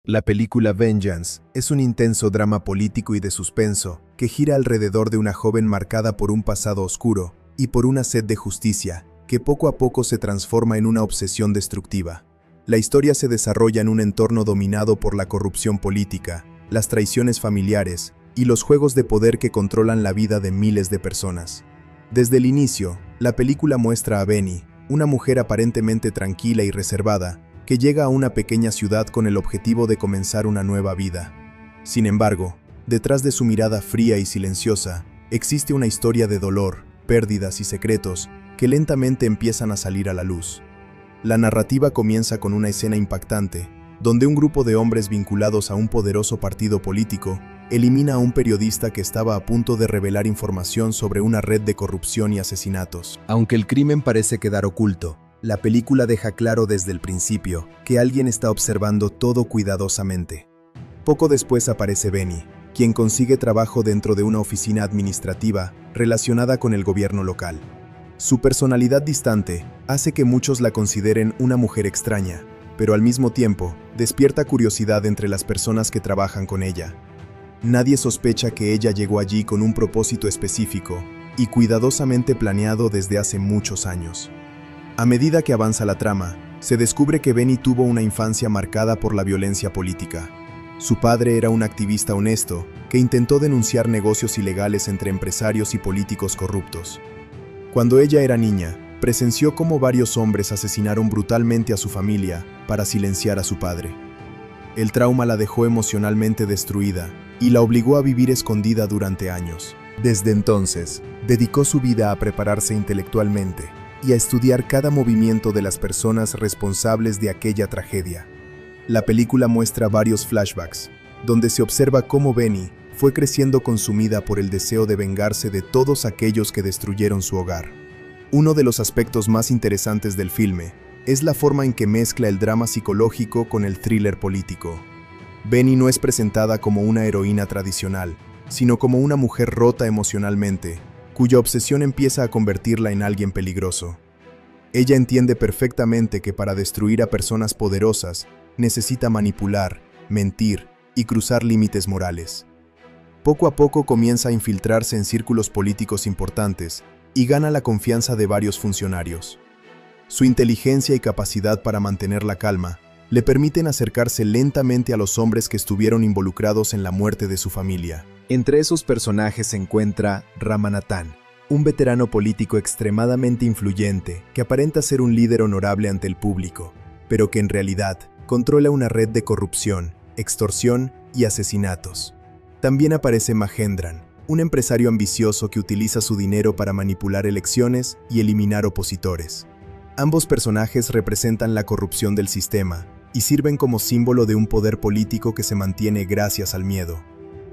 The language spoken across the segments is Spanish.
La película Vengeance es un intenso drama político y de suspenso que gira alrededor de una joven marcada por un pasado oscuro y por una sed de justicia que poco a poco se transforma en una obsesión destructiva. La historia se desarrolla en un entorno dominado por la corrupción política, las traiciones familiares y los juegos de poder que controlan la vida de miles de personas. Desde el inicio, la película muestra a Benny, una mujer aparentemente tranquila y reservada, que llega a una pequeña ciudad con el objetivo de comenzar una nueva vida. Sin embargo, detrás de su mirada fría y silenciosa, existe una historia de dolor, pérdidas y secretos que lentamente empiezan a salir a la luz. La narrativa comienza con una escena impactante, donde un grupo de hombres vinculados a un poderoso partido político elimina a un periodista que estaba a punto de revelar información sobre una red de corrupción y asesinatos. Aunque el crimen parece quedar oculto, la película deja claro desde el principio que alguien está observando todo cuidadosamente. Poco después aparece Benny, quien consigue trabajo dentro de una oficina administrativa relacionada con el gobierno local. Su personalidad distante hace que muchos la consideren una mujer extraña, pero al mismo tiempo despierta curiosidad entre las personas que trabajan con ella. Nadie sospecha que ella llegó allí con un propósito específico y cuidadosamente planeado desde hace muchos años. A medida que avanza la trama, se descubre que Benny tuvo una infancia marcada por la violencia política. Su padre era un activista honesto que intentó denunciar negocios ilegales entre empresarios y políticos corruptos. Cuando ella era niña, presenció cómo varios hombres asesinaron brutalmente a su familia para silenciar a su padre. El trauma la dejó emocionalmente destruida y la obligó a vivir escondida durante años. Desde entonces, dedicó su vida a prepararse intelectualmente y a estudiar cada movimiento de las personas responsables de aquella tragedia. La película muestra varios flashbacks, donde se observa cómo Benny fue creciendo consumida por el deseo de vengarse de todos aquellos que destruyeron su hogar. Uno de los aspectos más interesantes del filme es la forma en que mezcla el drama psicológico con el thriller político. Benny no es presentada como una heroína tradicional, sino como una mujer rota emocionalmente, cuya obsesión empieza a convertirla en alguien peligroso. Ella entiende perfectamente que para destruir a personas poderosas necesita manipular, mentir y cruzar límites morales. Poco a poco comienza a infiltrarse en círculos políticos importantes y gana la confianza de varios funcionarios. Su inteligencia y capacidad para mantener la calma le permiten acercarse lentamente a los hombres que estuvieron involucrados en la muerte de su familia. Entre esos personajes se encuentra Ramanathan, un veterano político extremadamente influyente que aparenta ser un líder honorable ante el público, pero que en realidad controla una red de corrupción, extorsión y asesinatos. También aparece Mahendran, un empresario ambicioso que utiliza su dinero para manipular elecciones y eliminar opositores. Ambos personajes representan la corrupción del sistema y sirven como símbolo de un poder político que se mantiene gracias al miedo.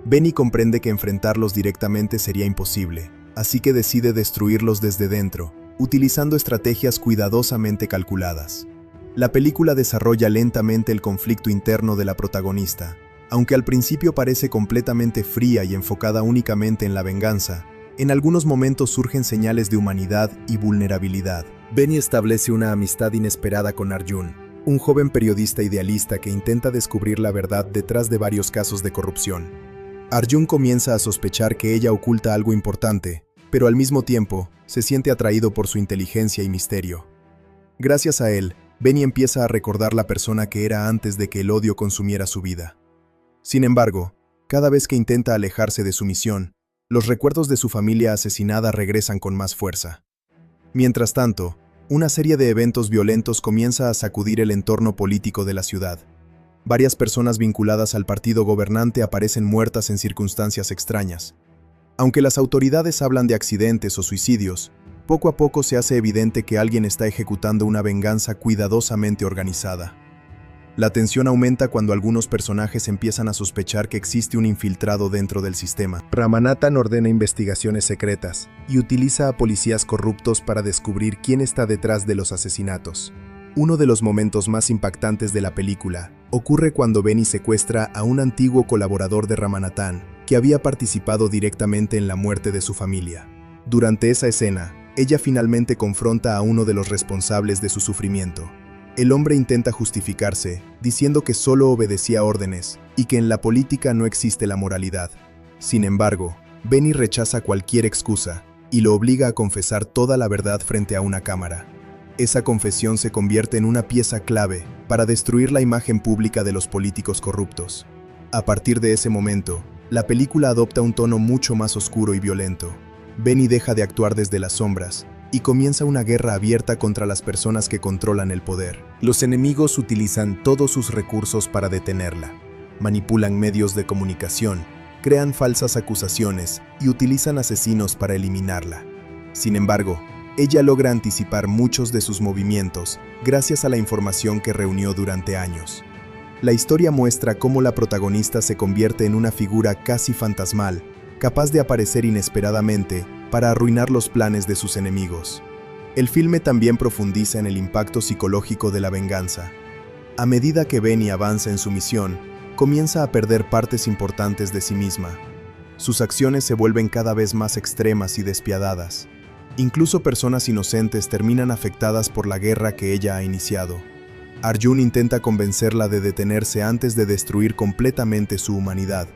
Benny comprende que enfrentarlos directamente sería imposible, así que decide destruirlos desde dentro, utilizando estrategias cuidadosamente calculadas. La película desarrolla lentamente el conflicto interno de la protagonista. Aunque al principio parece completamente fría y enfocada únicamente en la venganza, en algunos momentos surgen señales de humanidad y vulnerabilidad. Benny establece una amistad inesperada con Arjun, un joven periodista idealista que intenta descubrir la verdad detrás de varios casos de corrupción. Arjun comienza a sospechar que ella oculta algo importante, pero al mismo tiempo se siente atraído por su inteligencia y misterio. Gracias a él, Benny empieza a recordar la persona que era antes de que el odio consumiera su vida. Sin embargo, cada vez que intenta alejarse de su misión, los recuerdos de su familia asesinada regresan con más fuerza. Mientras tanto, una serie de eventos violentos comienza a sacudir el entorno político de la ciudad. Varias personas vinculadas al partido gobernante aparecen muertas en circunstancias extrañas. Aunque las autoridades hablan de accidentes o suicidios, poco a poco se hace evidente que alguien está ejecutando una venganza cuidadosamente organizada. La tensión aumenta cuando algunos personajes empiezan a sospechar que existe un infiltrado dentro del sistema. Ramanathan ordena investigaciones secretas y utiliza a policías corruptos para descubrir quién está detrás de los asesinatos. Uno de los momentos más impactantes de la película ocurre cuando Benny secuestra a un antiguo colaborador de Ramanathan que había participado directamente en la muerte de su familia. Durante esa escena, ella finalmente confronta a uno de los responsables de su sufrimiento. El hombre intenta justificarse, diciendo que solo obedecía órdenes y que en la política no existe la moralidad. Sin embargo, Benny rechaza cualquier excusa y lo obliga a confesar toda la verdad frente a una cámara. Esa confesión se convierte en una pieza clave para destruir la imagen pública de los políticos corruptos. A partir de ese momento, la película adopta un tono mucho más oscuro y violento. Benny deja de actuar desde las sombras y comienza una guerra abierta contra las personas que controlan el poder. Los enemigos utilizan todos sus recursos para detenerla. Manipulan medios de comunicación, crean falsas acusaciones y utilizan asesinos para eliminarla. Sin embargo, ella logra anticipar muchos de sus movimientos gracias a la información que reunió durante años. La historia muestra cómo la protagonista se convierte en una figura casi fantasmal, capaz de aparecer inesperadamente para arruinar los planes de sus enemigos. El filme también profundiza en el impacto psicológico de la venganza. A medida que Benny avanza en su misión, comienza a perder partes importantes de sí misma. Sus acciones se vuelven cada vez más extremas y despiadadas. Incluso personas inocentes terminan afectadas por la guerra que ella ha iniciado. Arjun intenta convencerla de detenerse antes de destruir completamente su humanidad,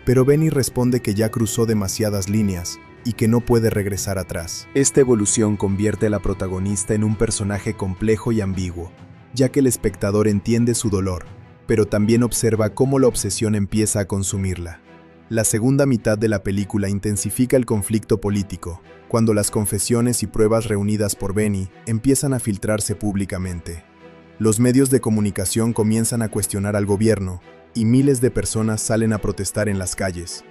pero Benny responde que ya cruzó demasiadas líneas y que no puede regresar atrás. Esta evolución convierte a la protagonista en un personaje complejo y ambiguo, ya que el espectador entiende su dolor, pero también observa cómo la obsesión empieza a consumirla. La segunda mitad de la película intensifica el conflicto político, cuando las confesiones y pruebas reunidas por Benny empiezan a filtrarse públicamente. Los medios de comunicación comienzan a cuestionar al gobierno, y miles de personas salen a protestar en las calles.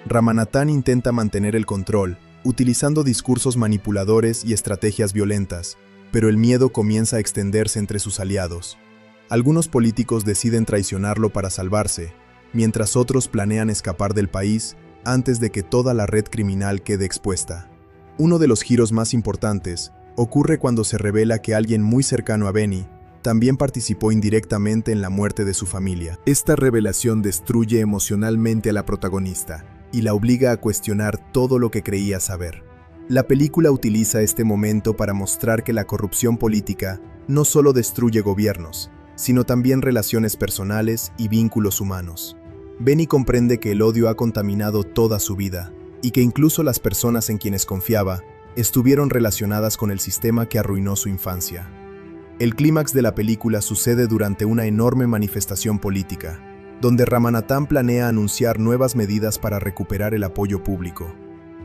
Ramanathan intenta mantener el control, utilizando discursos manipuladores y estrategias violentas, pero el miedo comienza a extenderse entre sus aliados. Algunos políticos deciden traicionarlo para salvarse, mientras otros planean escapar del país antes de que toda la red criminal quede expuesta. Uno de los giros más importantes ocurre cuando se revela que alguien muy cercano a Benny también participó indirectamente en la muerte de su familia. Esta revelación destruye emocionalmente a la protagonista y la obliga a cuestionar todo lo que creía saber. La película utiliza este momento para mostrar que la corrupción política no solo destruye gobiernos, sino también relaciones personales y vínculos humanos. Benny comprende que el odio ha contaminado toda su vida y que incluso las personas en quienes confiaba estuvieron relacionadas con el sistema que arruinó su infancia. El clímax de la película sucede durante una enorme manifestación política, donde Ramanathan planea anunciar nuevas medidas para recuperar el apoyo público.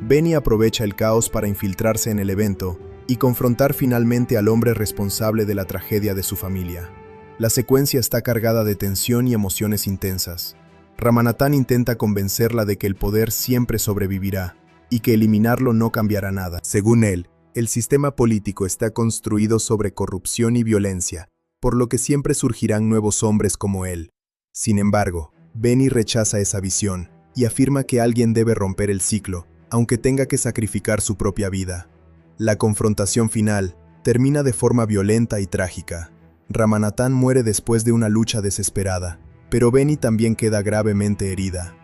Benny aprovecha el caos para infiltrarse en el evento y confrontar finalmente al hombre responsable de la tragedia de su familia. La secuencia está cargada de tensión y emociones intensas. Ramanathan intenta convencerla de que el poder siempre sobrevivirá y que eliminarlo no cambiará nada. Según él, el sistema político está construido sobre corrupción y violencia, por lo que siempre surgirán nuevos hombres como él. Sin embargo, Benny rechaza esa visión y afirma que alguien debe romper el ciclo, aunque tenga que sacrificar su propia vida. La confrontación final termina de forma violenta y trágica. Ramanathan muere después de una lucha desesperada, pero Benny también queda gravemente herida.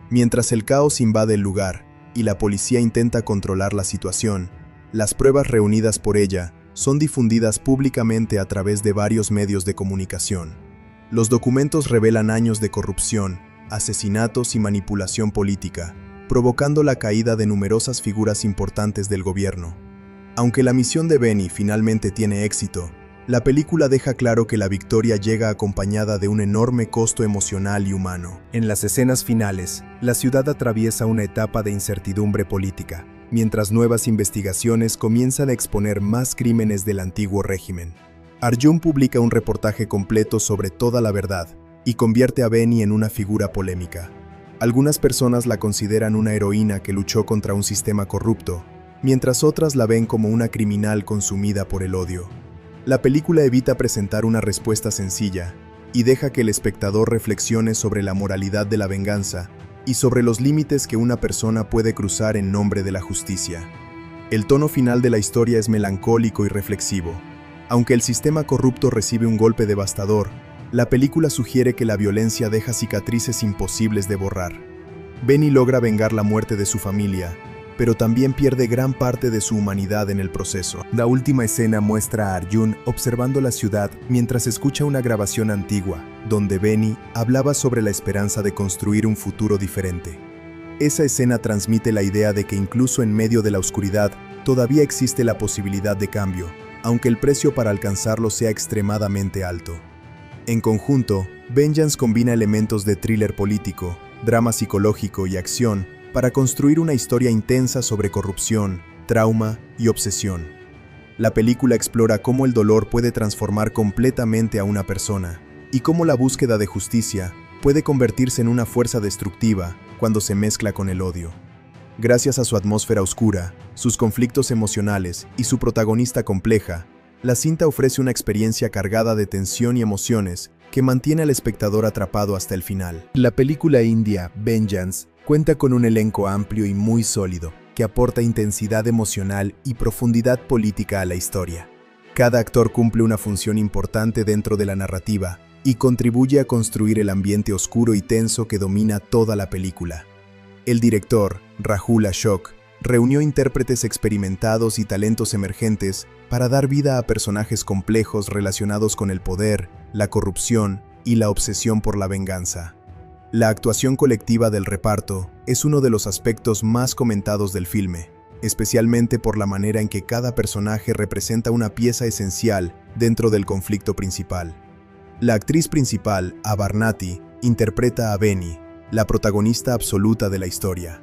Mientras el caos invade el lugar y la policía intenta controlar la situación, las pruebas reunidas por ella son difundidas públicamente a través de varios medios de comunicación. Los documentos revelan años de corrupción, asesinatos y manipulación política, provocando la caída de numerosas figuras importantes del gobierno. Aunque la misión de Benny finalmente tiene éxito, la película deja claro que la victoria llega acompañada de un enorme costo emocional y humano. En las escenas finales, la ciudad atraviesa una etapa de incertidumbre política, mientras nuevas investigaciones comienzan a exponer más crímenes del antiguo régimen. Arjun publica un reportaje completo sobre toda la verdad y convierte a Benny en una figura polémica. Algunas personas la consideran una heroína que luchó contra un sistema corrupto, mientras otras la ven como una criminal consumida por el odio. La película evita presentar una respuesta sencilla y deja que el espectador reflexione sobre la moralidad de la venganza y sobre los límites que una persona puede cruzar en nombre de la justicia. El tono final de la historia es melancólico y reflexivo. Aunque el sistema corrupto recibe un golpe devastador, la película sugiere que la violencia deja cicatrices imposibles de borrar. Benny logra vengar la muerte de su familia, pero también pierde gran parte de su humanidad en el proceso. La última escena muestra a Arjun observando la ciudad mientras escucha una grabación antigua, donde Benny hablaba sobre la esperanza de construir un futuro diferente. Esa escena transmite la idea de que incluso en medio de la oscuridad, todavía existe la posibilidad de cambio, aunque el precio para alcanzarlo sea extremadamente alto. En conjunto, Vengeance combina elementos de thriller político, drama psicológico y acción para construir una historia intensa sobre corrupción, trauma y obsesión. La película explora cómo el dolor puede transformar completamente a una persona y cómo la búsqueda de justicia puede convertirse en una fuerza destructiva cuando se mezcla con el odio. Gracias a su atmósfera oscura, sus conflictos emocionales y su protagonista compleja, la cinta ofrece una experiencia cargada de tensión y emociones que mantiene al espectador atrapado hasta el final. La película india Vengeance cuenta con un elenco amplio y muy sólido, que aporta intensidad emocional y profundidad política a la historia. Cada actor cumple una función importante dentro de la narrativa y contribuye a construir el ambiente oscuro y tenso que domina toda la película. El director, Rahul Ashok, reunió intérpretes experimentados y talentos emergentes para dar vida a personajes complejos relacionados con el poder, la corrupción y la obsesión por la venganza. La actuación colectiva del reparto es uno de los aspectos más comentados del filme, especialmente por la manera en que cada personaje representa una pieza esencial dentro del conflicto principal. La actriz principal, Abarnati, interpreta a Benny, la protagonista absoluta de la historia.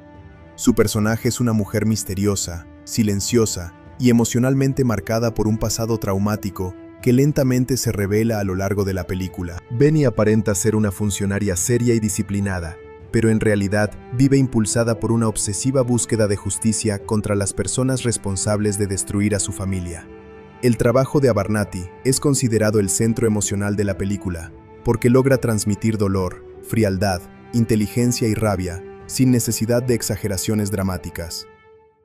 Su personaje es una mujer misteriosa, silenciosa y emocionalmente marcada por un pasado traumático que lentamente se revela a lo largo de la película. Benny aparenta ser una funcionaria seria y disciplinada, pero en realidad vive impulsada por una obsesiva búsqueda de justicia contra las personas responsables de destruir a su familia. El trabajo de Abarnati es considerado el centro emocional de la película, porque logra transmitir dolor, frialdad, inteligencia y rabia, sin necesidad de exageraciones dramáticas.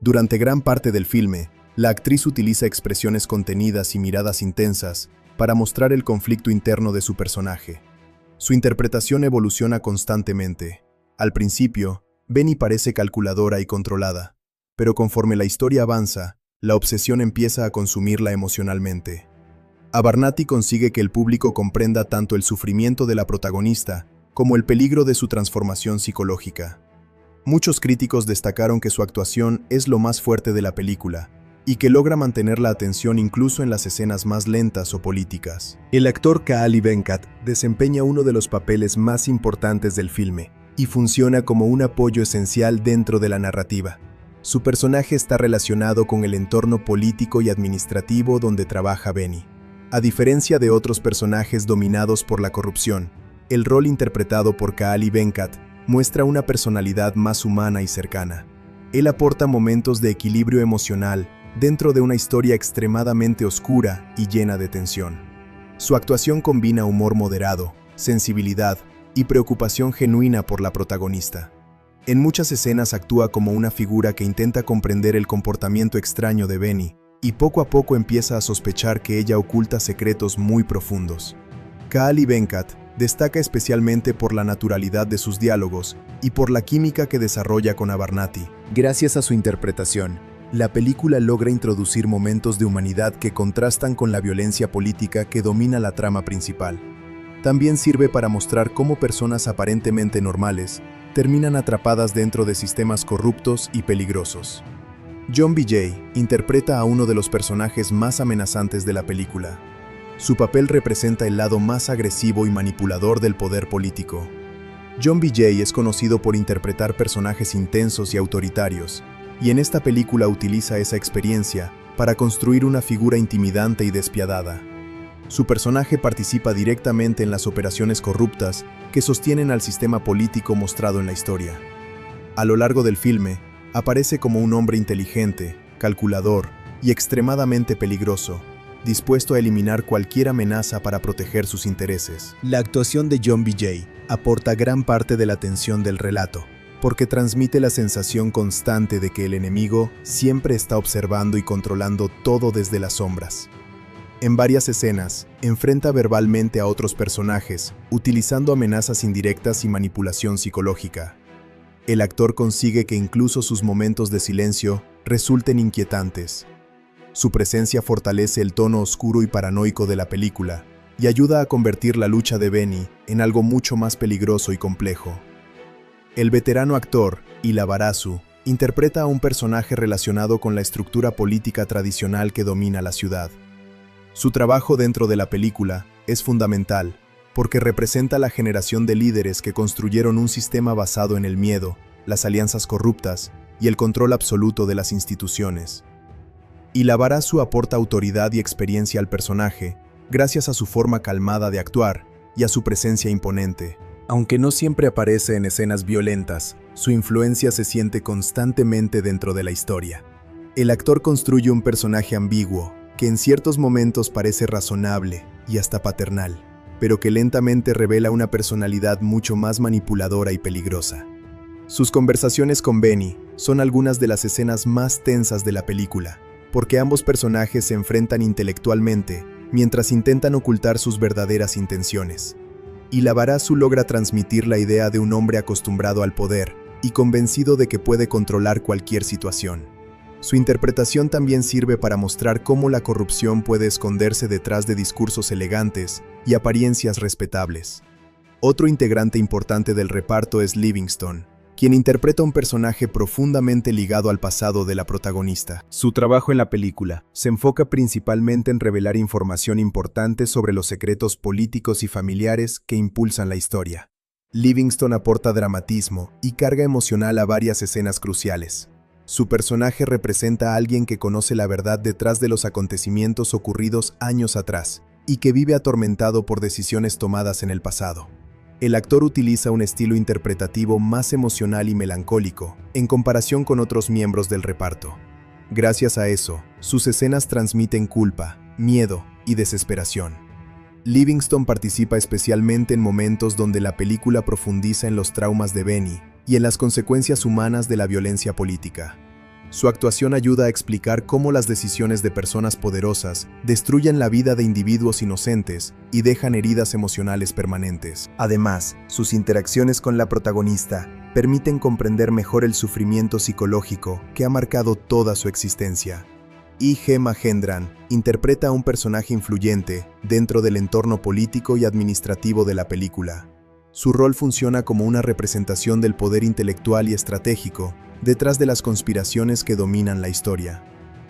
Durante gran parte del filme, la actriz utiliza expresiones contenidas y miradas intensas para mostrar el conflicto interno de su personaje. Su interpretación evoluciona constantemente. Al principio, Benny parece calculadora y controlada, pero conforme la historia avanza, la obsesión empieza a consumirla emocionalmente. Abarnati consigue que el público comprenda tanto el sufrimiento de la protagonista como el peligro de su transformación psicológica. Muchos críticos destacaron que su actuación es lo más fuerte de la película y que logra mantener la atención incluso en las escenas más lentas o políticas. El actor Kaali Venkat desempeña uno de los papeles más importantes del filme y funciona como un apoyo esencial dentro de la narrativa. Su personaje está relacionado con el entorno político y administrativo donde trabaja Benny. A diferencia de otros personajes dominados por la corrupción, el rol interpretado por Kaali Venkat muestra una personalidad más humana y cercana. Él aporta momentos de equilibrio emocional dentro de una historia extremadamente oscura y llena de tensión. Su actuación combina humor moderado, sensibilidad y preocupación genuina por la protagonista. En muchas escenas actúa como una figura que intenta comprender el comportamiento extraño de Benny y poco a poco empieza a sospechar que ella oculta secretos muy profundos. Kaali Venkat destaca especialmente por la naturalidad de sus diálogos y por la química que desarrolla con Abarnati. Gracias a su interpretación, la película logra introducir momentos de humanidad que contrastan con la violencia política que domina la trama principal. También sirve para mostrar cómo personas aparentemente normales terminan atrapadas dentro de sistemas corruptos y peligrosos. John Vijay interpreta a uno de los personajes más amenazantes de la película. Su papel representa el lado más agresivo y manipulador del poder político. John Vijay es conocido por interpretar personajes intensos y autoritarios, y en esta película utiliza esa experiencia para construir una figura intimidante y despiadada. Su personaje participa directamente en las operaciones corruptas que sostienen al sistema político mostrado en la historia. A lo largo del filme, aparece como un hombre inteligente, calculador y extremadamente peligroso, dispuesto a eliminar cualquier amenaza para proteger sus intereses. La actuación de John Vijay aporta gran parte de la tensión del relato, porque transmite la sensación constante de que el enemigo siempre está observando y controlando todo desde las sombras. En varias escenas, enfrenta verbalmente a otros personajes, utilizando amenazas indirectas y manipulación psicológica. el actor consigue que incluso sus momentos de silencio resulten inquietantes. Su presencia fortalece el tono oscuro y paranoico de la película y ayuda a convertir la lucha de Benny en algo mucho más peligroso y complejo. El veterano actor, Hila Barasu, interpreta a un personaje relacionado con la estructura política tradicional que domina la ciudad. Su trabajo dentro de la película es fundamental porque representa la generación de líderes que construyeron un sistema basado en el miedo, las alianzas corruptas y el control absoluto de las instituciones. Hila Barasu aporta autoridad y experiencia al personaje gracias a su forma calmada de actuar y a su presencia imponente. Aunque no siempre aparece en escenas violentas, su influencia se siente constantemente dentro de la historia. El actor construye un personaje ambiguo, que en ciertos momentos parece razonable y hasta paternal, pero que lentamente revela una personalidad mucho más manipuladora y peligrosa. Sus conversaciones con Benny son algunas de las escenas más tensas de la película, porque ambos personajes se enfrentan intelectualmente mientras intentan ocultar sus verdaderas intenciones. Hila Barasu logra transmitir la idea de un hombre acostumbrado al poder y convencido de que puede controlar cualquier situación. Su interpretación también sirve para mostrar cómo la corrupción puede esconderse detrás de discursos elegantes y apariencias respetables. Otro integrante importante del reparto es Livingston, quien interpreta un personaje profundamente ligado al pasado de la protagonista. Su trabajo en la película se enfoca principalmente en revelar información importante sobre los secretos políticos y familiares que impulsan la historia. Livingston aporta dramatismo y carga emocional a varias escenas cruciales. Su personaje representa a alguien que conoce la verdad detrás de los acontecimientos ocurridos años atrás y que vive atormentado por decisiones tomadas en el pasado. El actor utiliza un estilo interpretativo más emocional y melancólico en comparación con otros miembros del reparto. Gracias a eso, sus escenas transmiten culpa, miedo y desesperación. Livingston participa especialmente en momentos donde la película profundiza en los traumas de Benny y en las consecuencias humanas de la violencia política. Su actuación ayuda a explicar cómo las decisiones de personas poderosas destruyen la vida de individuos inocentes y dejan heridas emocionales permanentes. Además, sus interacciones con la protagonista permiten comprender mejor el sufrimiento psicológico que ha marcado toda su existencia. I.G. Mahendran interpreta a un personaje influyente dentro del entorno político y administrativo de la película. Su rol funciona como una representación del poder intelectual y estratégico detrás de las conspiraciones que dominan la historia.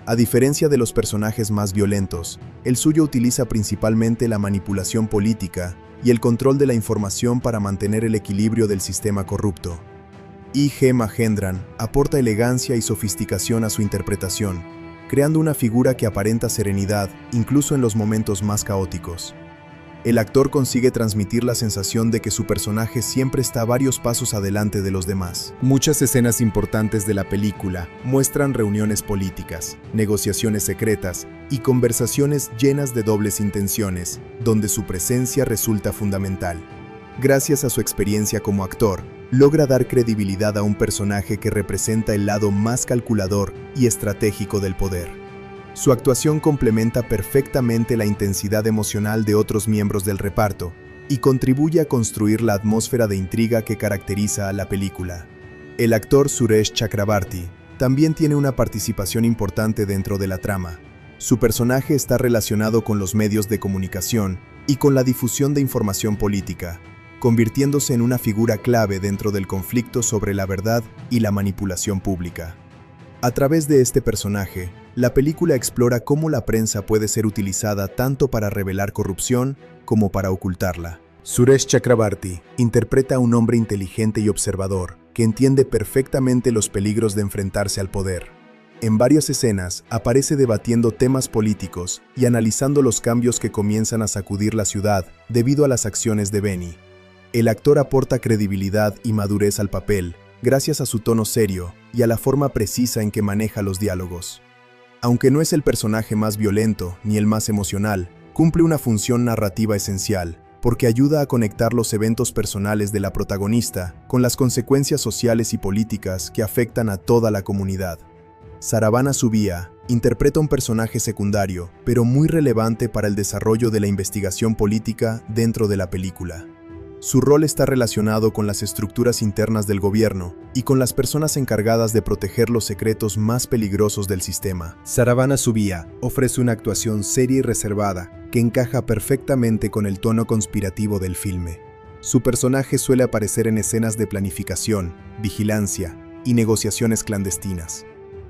A diferencia de los personajes más violentos, el suyo utiliza principalmente la manipulación política y el control de la información para mantener el equilibrio del sistema corrupto. I.G. Mahendran aporta elegancia y sofisticación a su interpretación, creando una figura que aparenta serenidad incluso en los momentos más caóticos. El actor consigue transmitir la sensación de que su personaje siempre está varios pasos adelante de los demás. Muchas escenas importantes de la película muestran reuniones políticas, negociaciones secretas y conversaciones llenas de dobles intenciones, donde su presencia resulta fundamental. Gracias a su experiencia como actor, logra dar credibilidad a un personaje que representa el lado más calculador y estratégico del poder. Su actuación complementa perfectamente la intensidad emocional de otros miembros del reparto y contribuye a construir la atmósfera de intriga que caracteriza a la película. El actor Suresh Chakrabarty también tiene una participación importante dentro de la trama. Su personaje está relacionado con los medios de comunicación y con la difusión de información política, convirtiéndose en una figura clave dentro del conflicto sobre la verdad y la manipulación pública. A través de este personaje, la película explora cómo la prensa puede ser utilizada tanto para revelar corrupción como para ocultarla. Suresh Chakrabarty interpreta a un hombre inteligente y observador que entiende perfectamente los peligros de enfrentarse al poder. En varias escenas aparece debatiendo temas políticos y analizando los cambios que comienzan a sacudir la ciudad debido a las acciones de Benny. El actor aporta credibilidad y madurez al papel, gracias a su tono serio y a la forma precisa en que maneja los diálogos. Aunque no es el personaje más violento ni el más emocional, cumple una función narrativa esencial, porque ayuda a conectar los eventos personales de la protagonista con las consecuencias sociales y políticas que afectan a toda la comunidad. Saravana Subbiah interpreta un personaje secundario, pero muy relevante para el desarrollo de la investigación política dentro de la película. Su rol está relacionado con las estructuras internas del gobierno y con las personas encargadas de proteger los secretos más peligrosos del sistema. Saravana Subia ofrece una actuación seria y reservada que encaja perfectamente con el tono conspirativo del filme. Su personaje suele aparecer en escenas de planificación, vigilancia y negociaciones clandestinas.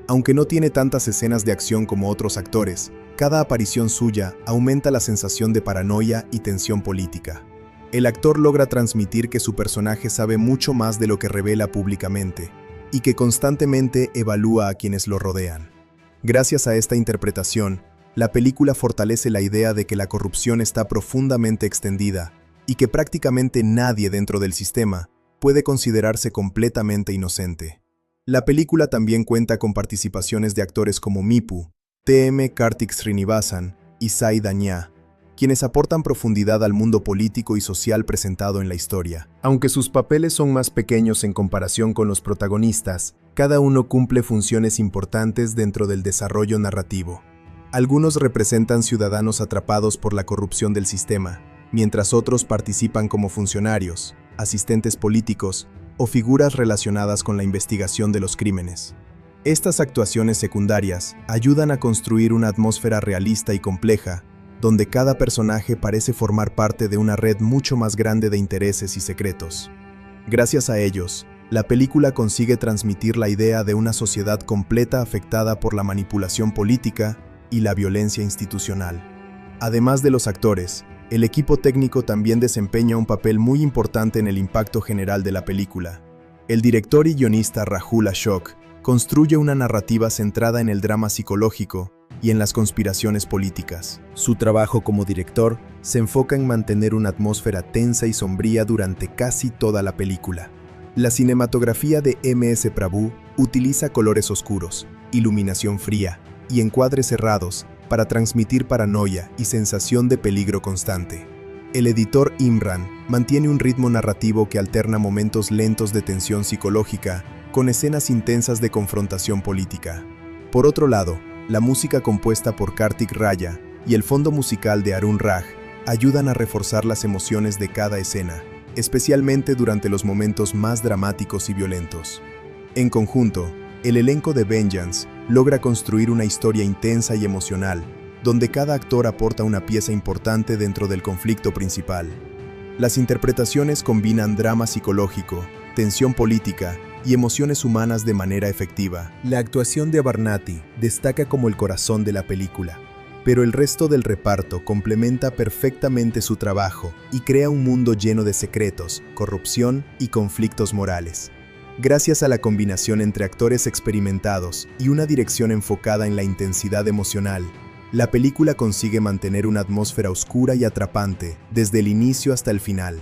Aunque no tiene tantas escenas de acción como otros actores, cada aparición suya aumenta la sensación de paranoia y tensión política. El actor logra transmitir que su personaje sabe mucho más de lo que revela públicamente y que constantemente evalúa a quienes lo rodean. Gracias a esta interpretación, la película fortalece la idea de que la corrupción está profundamente extendida y que prácticamente nadie dentro del sistema puede considerarse completamente inocente. La película también cuenta con participaciones de actores como Mipu, T.M. Kartik Srinivasan y Sai Danya, quienes aportan profundidad al mundo político y social presentado en la historia. Aunque sus papeles son más pequeños en comparación con los protagonistas, cada uno cumple funciones importantes dentro del desarrollo narrativo. Algunos representan ciudadanos atrapados por la corrupción del sistema, mientras otros participan como funcionarios, asistentes políticos o figuras relacionadas con la investigación de los crímenes. Estas actuaciones secundarias ayudan a construir una atmósfera realista y compleja, donde cada personaje parece formar parte de una red mucho más grande de intereses y secretos. Gracias a ellos, la película consigue transmitir la idea de una sociedad completa afectada por la manipulación política y la violencia institucional. Además de los actores, el equipo técnico también desempeña un papel muy importante en el impacto general de la película. El director y guionista Rahul Ashok construye una narrativa centrada en el drama psicológico y en las conspiraciones políticas. Su trabajo como director se enfoca en mantener una atmósfera tensa y sombría durante casi toda la película. La cinematografía de M.S. Prabhu utiliza colores oscuros, iluminación fría y encuadres cerrados para transmitir paranoia y sensación de peligro constante. El editor Imran mantiene un ritmo narrativo que alterna momentos lentos de tensión psicológica con escenas intensas de confrontación política. Por otro lado, la música compuesta por Kartik Raya y el fondo musical de Arun Raj ayudan a reforzar las emociones de cada escena, especialmente durante los momentos más dramáticos y violentos. En conjunto, el elenco de Vengeance logra construir una historia intensa y emocional, donde cada actor aporta una pieza importante dentro del conflicto principal. Las interpretaciones combinan drama psicológico, tensión política y emociones humanas de manera efectiva. La actuación de Abarnati destaca como el corazón de la película, pero el resto del reparto complementa perfectamente su trabajo y crea un mundo lleno de secretos, corrupción y conflictos morales. Gracias a la combinación entre actores experimentados y una dirección enfocada en la intensidad emocional, la película consigue mantener una atmósfera oscura y atrapante desde el inicio hasta el final.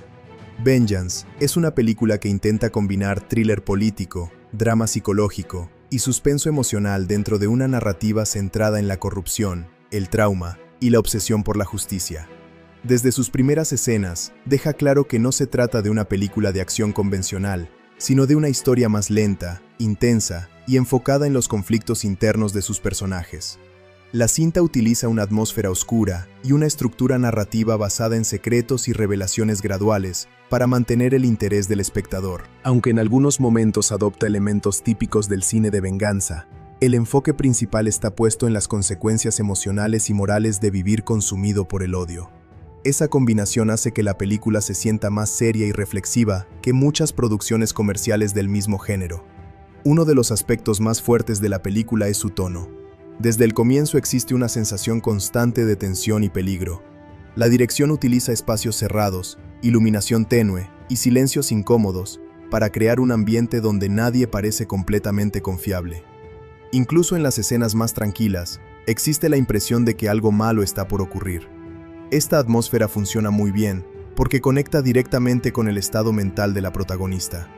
Vengeance es una película que intenta combinar thriller político, drama psicológico y suspenso emocional dentro de una narrativa centrada en la corrupción, el trauma y la obsesión por la justicia. Desde sus primeras escenas, deja claro que no se trata de una película de acción convencional, sino de una historia más lenta, intensa y enfocada en los conflictos internos de sus personajes. La cinta utiliza una atmósfera oscura y una estructura narrativa basada en secretos y revelaciones graduales para mantener el interés del espectador. Aunque en algunos momentos adopta elementos típicos del cine de venganza, el enfoque principal está puesto en las consecuencias emocionales y morales de vivir consumido por el odio. Esa combinación hace que la película se sienta más seria y reflexiva que muchas producciones comerciales del mismo género. Uno de los aspectos más fuertes de la película es su tono. Desde el comienzo existe una sensación constante de tensión y peligro. La dirección utiliza espacios cerrados, iluminación tenue y silencios incómodos para crear un ambiente donde nadie parece completamente confiable. Incluso en las escenas más tranquilas, existe la impresión de que algo malo está por ocurrir. Esta atmósfera funciona muy bien porque conecta directamente con el estado mental de la protagonista.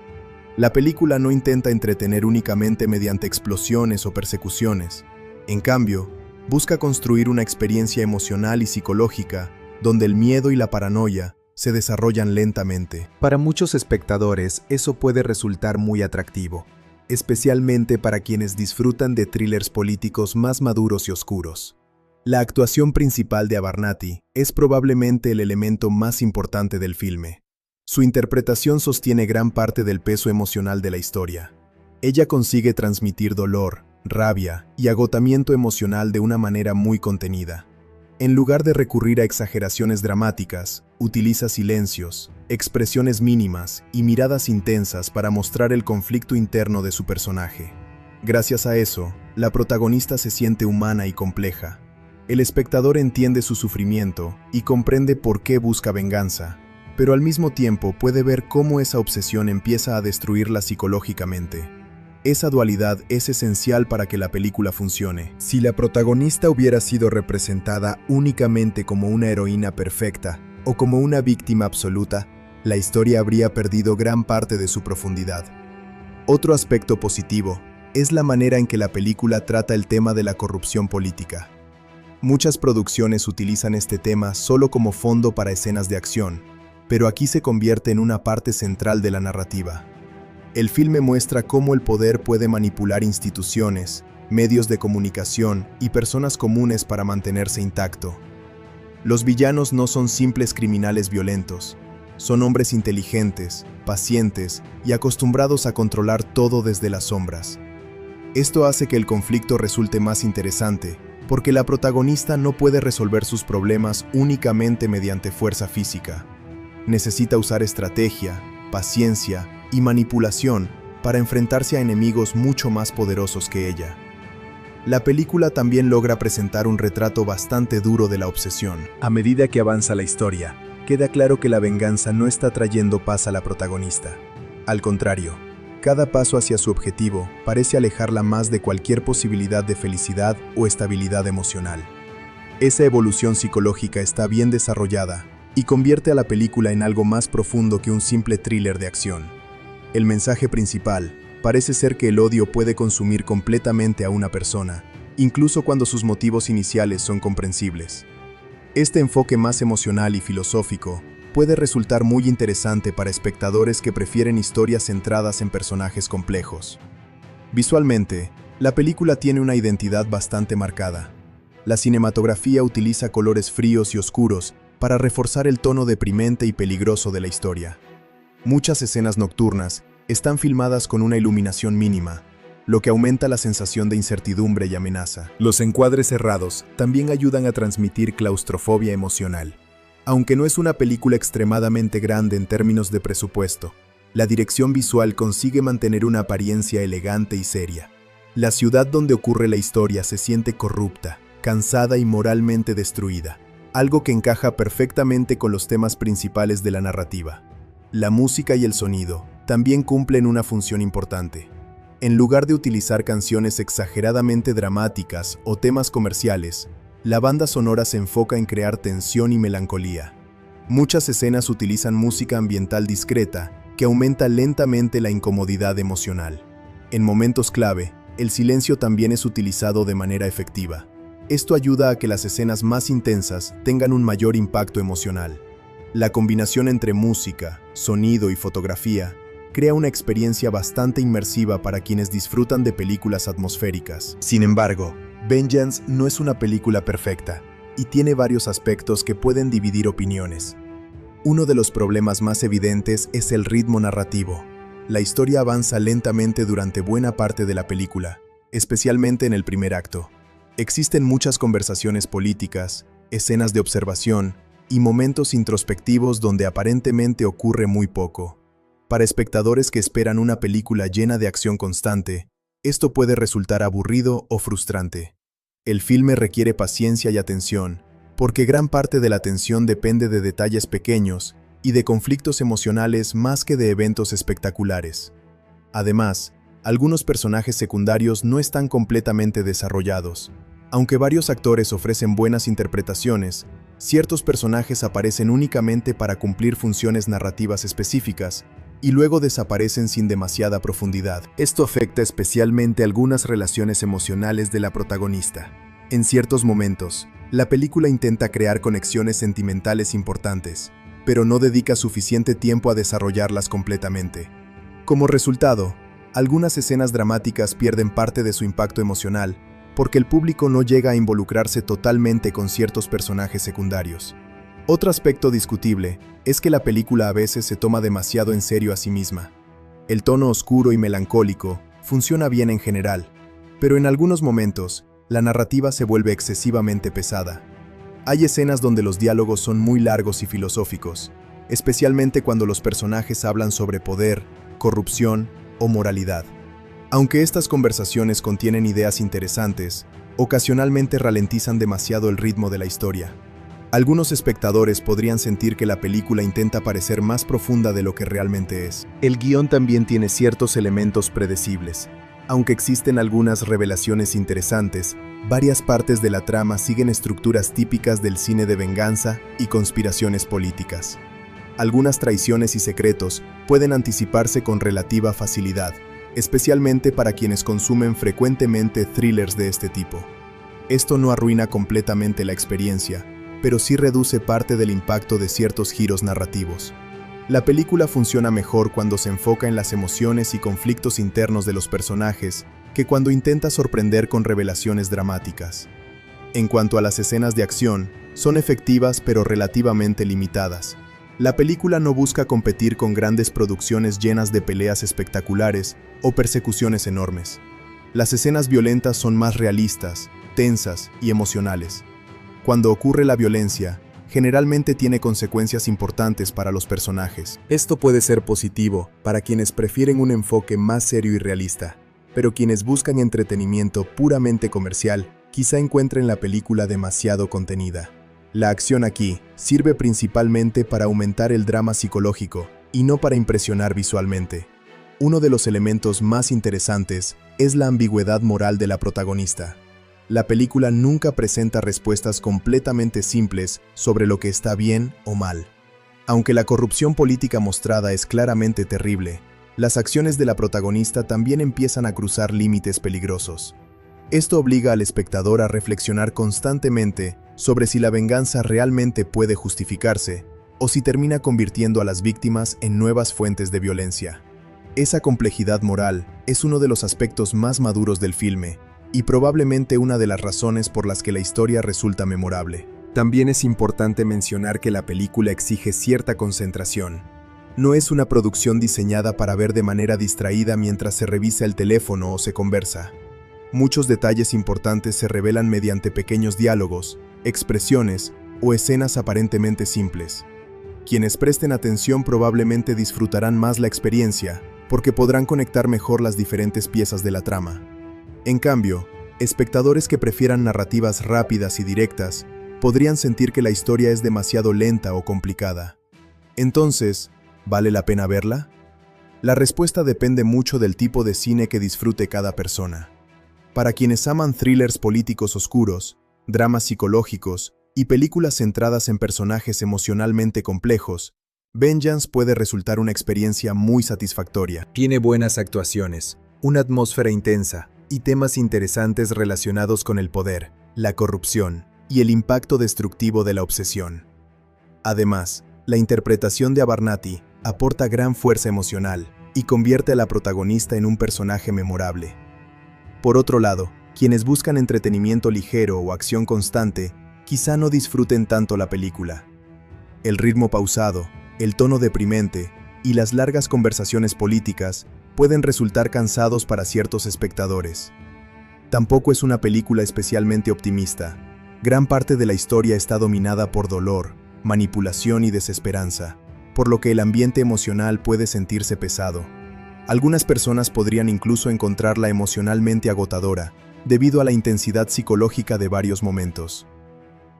La película no intenta entretener únicamente mediante explosiones o persecuciones. En cambio, busca construir una experiencia emocional y psicológica donde el miedo y la paranoia se desarrollan lentamente. Para muchos espectadores, eso puede resultar muy atractivo, especialmente para quienes disfrutan de thrillers políticos más maduros y oscuros. La actuación principal de Abarnati es probablemente el elemento más importante del filme. Su interpretación sostiene gran parte del peso emocional de la historia. Ella consigue transmitir dolor, rabia y agotamiento emocional de una manera muy contenida. En lugar de recurrir a exageraciones dramáticas, utiliza silencios, expresiones mínimas y miradas intensas para mostrar el conflicto interno de su personaje. Gracias a eso, la protagonista se siente humana y compleja. El espectador entiende su sufrimiento y comprende por qué busca venganza, pero al mismo tiempo puede ver cómo esa obsesión empieza a destruirla psicológicamente. Esa dualidad es esencial para que la película funcione. Si la protagonista hubiera sido representada únicamente como una heroína perfecta o como una víctima absoluta, la historia habría perdido gran parte de su profundidad. Otro aspecto positivo es la manera en que la película trata el tema de la corrupción política. Muchas producciones utilizan este tema solo como fondo para escenas de acción, pero aquí se convierte en una parte central de la narrativa. El filme muestra cómo el poder puede manipular instituciones, medios de comunicación y personas comunes para mantenerse intacto. Los villanos no son simples criminales violentos, son hombres inteligentes, pacientes y acostumbrados a controlar todo desde las sombras. Esto hace que el conflicto resulte más interesante, porque la protagonista no puede resolver sus problemas únicamente mediante fuerza física. Necesita usar estrategia, paciencia y manipulación para enfrentarse a enemigos mucho más poderosos que ella. La película también logra presentar un retrato bastante duro de la obsesión. A medida que avanza la historia, queda claro que la venganza no está trayendo paz a la protagonista. Al contrario, cada paso hacia su objetivo parece alejarla más de cualquier posibilidad de felicidad o estabilidad emocional. Esa evolución psicológica está bien desarrollada y convierte a la película en algo más profundo que un simple thriller de acción. El mensaje principal parece ser que el odio puede consumir completamente a una persona, incluso cuando sus motivos iniciales son comprensibles. Este enfoque más emocional y filosófico puede resultar muy interesante para espectadores que prefieren historias centradas en personajes complejos. Visualmente, la película tiene una identidad bastante marcada. La cinematografía utiliza colores fríos y oscuros para reforzar el tono deprimente y peligroso de la historia. Muchas escenas nocturnas están filmadas con una iluminación mínima, lo que aumenta la sensación de incertidumbre y amenaza. Los encuadres cerrados también ayudan a transmitir claustrofobia emocional. Aunque no es una película extremadamente grande en términos de presupuesto, la dirección visual consigue mantener una apariencia elegante y seria. La ciudad donde ocurre la historia se siente corrupta, cansada y moralmente destruida, algo que encaja perfectamente con los temas principales de la narrativa. La música y el sonido también cumplen una función importante. En lugar de utilizar canciones exageradamente dramáticas o temas comerciales, la banda sonora se enfoca en crear tensión y melancolía. Muchas escenas utilizan música ambiental discreta que aumenta lentamente la incomodidad emocional. En momentos clave, el silencio también es utilizado de manera efectiva. Esto ayuda a que las escenas más intensas tengan un mayor impacto emocional. La combinación entre música, sonido y fotografía crea una experiencia bastante inmersiva para quienes disfrutan de películas atmosféricas. Sin embargo, Vengeance no es una película perfecta y tiene varios aspectos que pueden dividir opiniones. Uno de los problemas más evidentes es el ritmo narrativo. La historia avanza lentamente durante buena parte de la película, especialmente en el primer acto. Existen muchas conversaciones políticas, escenas de observación y momentos introspectivos donde aparentemente ocurre muy poco. Para espectadores que esperan una película llena de acción constante, esto puede resultar aburrido o frustrante. El filme requiere paciencia y atención, porque gran parte de la atención depende de detalles pequeños y de conflictos emocionales más que de eventos espectaculares. Además, algunos personajes secundarios no están completamente desarrollados. Aunque varios actores ofrecen buenas interpretaciones, ciertos personajes aparecen únicamente para cumplir funciones narrativas específicas y luego desaparecen sin demasiada profundidad. Esto afecta especialmente algunas relaciones emocionales de la protagonista. En ciertos momentos, la película intenta crear conexiones sentimentales importantes, pero no dedica suficiente tiempo a desarrollarlas completamente. Como resultado, algunas escenas dramáticas pierden parte de su impacto emocional porque el público no llega a involucrarse totalmente con ciertos personajes secundarios. Otro aspecto discutible es que la película a veces se toma demasiado en serio a sí misma. El tono oscuro y melancólico funciona bien en general, pero en algunos momentos, la narrativa se vuelve excesivamente pesada. Hay escenas donde los diálogos son muy largos y filosóficos, especialmente cuando los personajes hablan sobre poder, corrupción o moralidad. Aunque estas conversaciones contienen ideas interesantes, ocasionalmente ralentizan demasiado el ritmo de la historia. Algunos espectadores podrían sentir que la película intenta parecer más profunda de lo que realmente es. El guión también tiene ciertos elementos predecibles. Aunque existen algunas revelaciones interesantes, varias partes de la trama siguen estructuras típicas del cine de venganza y conspiraciones políticas. Algunas traiciones y secretos pueden anticiparse con relativa facilidad, especialmente para quienes consumen frecuentemente thrillers de este tipo. Esto no arruina completamente la experiencia, pero sí reduce parte del impacto de ciertos giros narrativos. La película funciona mejor cuando se enfoca en las emociones y conflictos internos de los personajes que cuando intenta sorprender con revelaciones dramáticas. En cuanto a las escenas de acción, son efectivas pero relativamente limitadas. La película no busca competir con grandes producciones llenas de peleas espectaculares o persecuciones enormes. Las escenas violentas son más realistas, tensas y emocionales. Cuando ocurre la violencia, generalmente tiene consecuencias importantes para los personajes. Esto puede ser positivo para quienes prefieren un enfoque más serio y realista, pero quienes buscan entretenimiento puramente comercial quizá encuentren la película demasiado contenida. La acción aquí sirve principalmente para aumentar el drama psicológico y no para impresionar visualmente. Uno de los elementos más interesantes es la ambigüedad moral de la protagonista. La película nunca presenta respuestas completamente simples sobre lo que está bien o mal. Aunque la corrupción política mostrada es claramente terrible, las acciones de la protagonista también empiezan a cruzar límites peligrosos. Esto obliga al espectador a reflexionar constantemente sobre si la venganza realmente puede justificarse o si termina convirtiendo a las víctimas en nuevas fuentes de violencia. Esa complejidad moral es uno de los aspectos más maduros del filme, y probablemente una de las razones por las que la historia resulta memorable. También es importante mencionar que la película exige cierta concentración. No es una producción diseñada para ver de manera distraída mientras se revisa el teléfono o se conversa. Muchos detalles importantes se revelan mediante pequeños diálogos, expresiones o escenas aparentemente simples. Quienes presten atención probablemente disfrutarán más la experiencia, porque podrán conectar mejor las diferentes piezas de la trama. En cambio, espectadores que prefieran narrativas rápidas y directas podrían sentir que la historia es demasiado lenta o complicada. Entonces, ¿vale la pena verla? La respuesta depende mucho del tipo de cine que disfrute cada persona. Para quienes aman thrillers políticos oscuros, dramas psicológicos y películas centradas en personajes emocionalmente complejos, Vengeance puede resultar una experiencia muy satisfactoria. Tiene buenas actuaciones, una atmósfera intensa y temas interesantes relacionados con el poder, la corrupción y el impacto destructivo de la obsesión. Además, la interpretación de Abernathy aporta gran fuerza emocional y convierte a la protagonista en un personaje memorable. Por otro lado, quienes buscan entretenimiento ligero o acción constante, quizá no disfruten tanto la película. El ritmo pausado, el tono deprimente y las largas conversaciones políticas pueden resultar cansados para ciertos espectadores. Tampoco es una película especialmente optimista. Gran parte de la historia está dominada por dolor, manipulación y desesperanza, por lo que el ambiente emocional puede sentirse pesado. Algunas personas podrían incluso encontrarla emocionalmente agotadora, debido a la intensidad psicológica de varios momentos.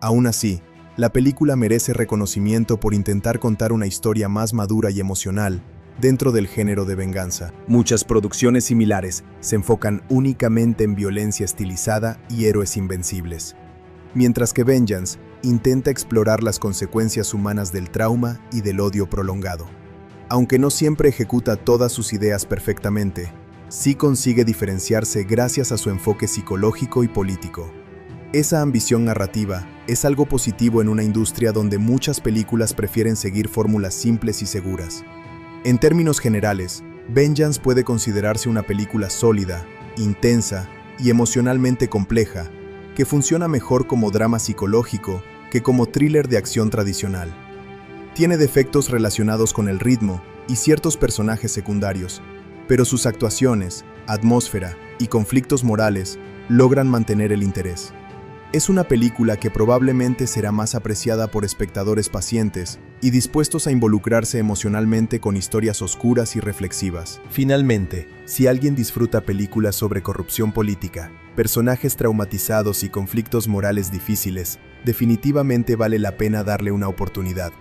Aún así, la película merece reconocimiento por intentar contar una historia más madura y emocional dentro del género de venganza. Muchas producciones similares se enfocan únicamente en violencia estilizada y héroes invencibles, mientras que Vengeance intenta explorar las consecuencias humanas del trauma y del odio prolongado. Aunque no siempre ejecuta todas sus ideas perfectamente, sí consigue diferenciarse gracias a su enfoque psicológico y político. Esa ambición narrativa es algo positivo en una industria donde muchas películas prefieren seguir fórmulas simples y seguras. En términos generales, Vengeance puede considerarse una película sólida, intensa y emocionalmente compleja, que funciona mejor como drama psicológico que como thriller de acción tradicional. Tiene defectos relacionados con el ritmo y ciertos personajes secundarios, pero sus actuaciones, atmósfera y conflictos morales logran mantener el interés. Es una película que probablemente será más apreciada por espectadores pacientes y dispuestos a involucrarse emocionalmente con historias oscuras y reflexivas. Finalmente, si alguien disfruta películas sobre corrupción política, personajes traumatizados y conflictos morales difíciles, definitivamente vale la pena darle una oportunidad.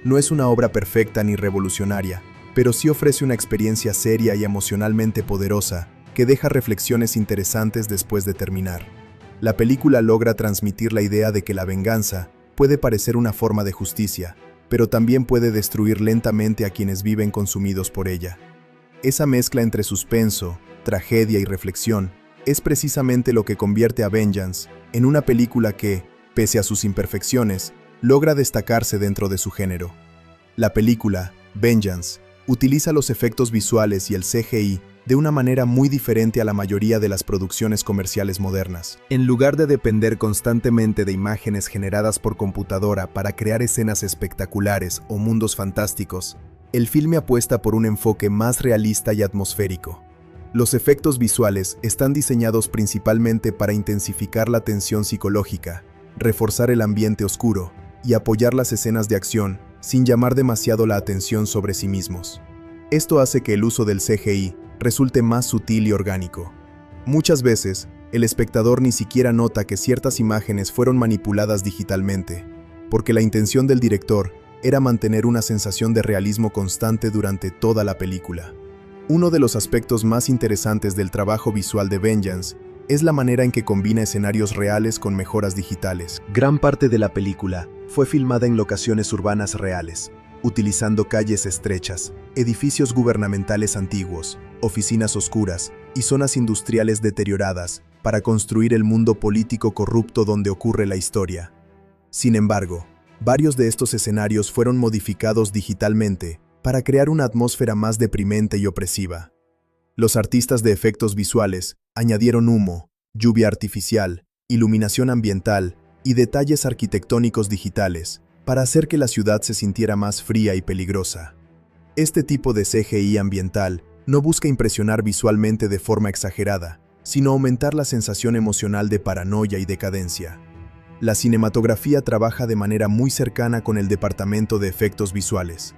No es una obra perfecta ni revolucionaria, pero sí ofrece una experiencia seria y emocionalmente poderosa que deja reflexiones interesantes después de terminar. La película logra transmitir la idea de que la venganza puede parecer una forma de justicia, pero también puede destruir lentamente a quienes viven consumidos por ella. Esa mezcla entre suspenso, tragedia y reflexión es precisamente lo que convierte a Vengeance en una película que, pese a sus imperfecciones, logra destacarse dentro de su género. La película, Vengeance, utiliza los efectos visuales y el CGI de una manera muy diferente a la mayoría de las producciones comerciales modernas. En lugar de depender constantemente de imágenes generadas por computadora para crear escenas espectaculares o mundos fantásticos, el filme apuesta por un enfoque más realista y atmosférico. Los efectos visuales están diseñados principalmente para intensificar la tensión psicológica, reforzar el ambiente oscuro y apoyar las escenas de acción sin llamar demasiado la atención sobre sí mismos. Esto hace que el uso del CGI resulte más sutil y orgánico. Muchas veces, el espectador ni siquiera nota que ciertas imágenes fueron manipuladas digitalmente, porque la intención del director era mantener una sensación de realismo constante durante toda la película. Uno de los aspectos más interesantes del trabajo visual de Vengeance es la manera en que combina escenarios reales con mejoras digitales. Gran parte de la película fue filmada en locaciones urbanas reales, utilizando calles estrechas, edificios gubernamentales antiguos, oficinas oscuras y zonas industriales deterioradas para construir el mundo político corrupto donde ocurre la historia. Sin embargo, varios de estos escenarios fueron modificados digitalmente para crear una atmósfera más deprimente y opresiva. Los artistas de efectos visuales añadieron humo, lluvia artificial, iluminación ambiental y detalles arquitectónicos digitales para hacer que la ciudad se sintiera más fría y peligrosa. Este tipo de CGI ambiental no busca impresionar visualmente de forma exagerada, sino aumentar la sensación emocional de paranoia y decadencia. La cinematografía trabaja de manera muy cercana con el departamento de efectos visuales.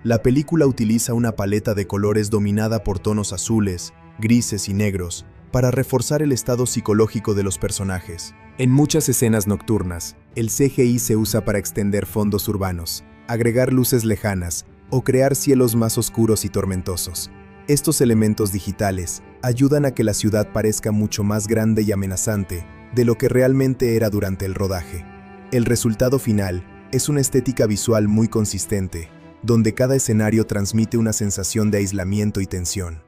La película utiliza una paleta de colores dominada por tonos azules, grises y negros para reforzar el estado psicológico de los personajes. En muchas escenas nocturnas, el CGI se usa para extender fondos urbanos, agregar luces lejanas o crear cielos más oscuros y tormentosos. Estos elementos digitales ayudan a que la ciudad parezca mucho más grande y amenazante de lo que realmente era durante el rodaje. El resultado final es una estética visual muy consistente, donde cada escenario transmite una sensación de aislamiento y tensión.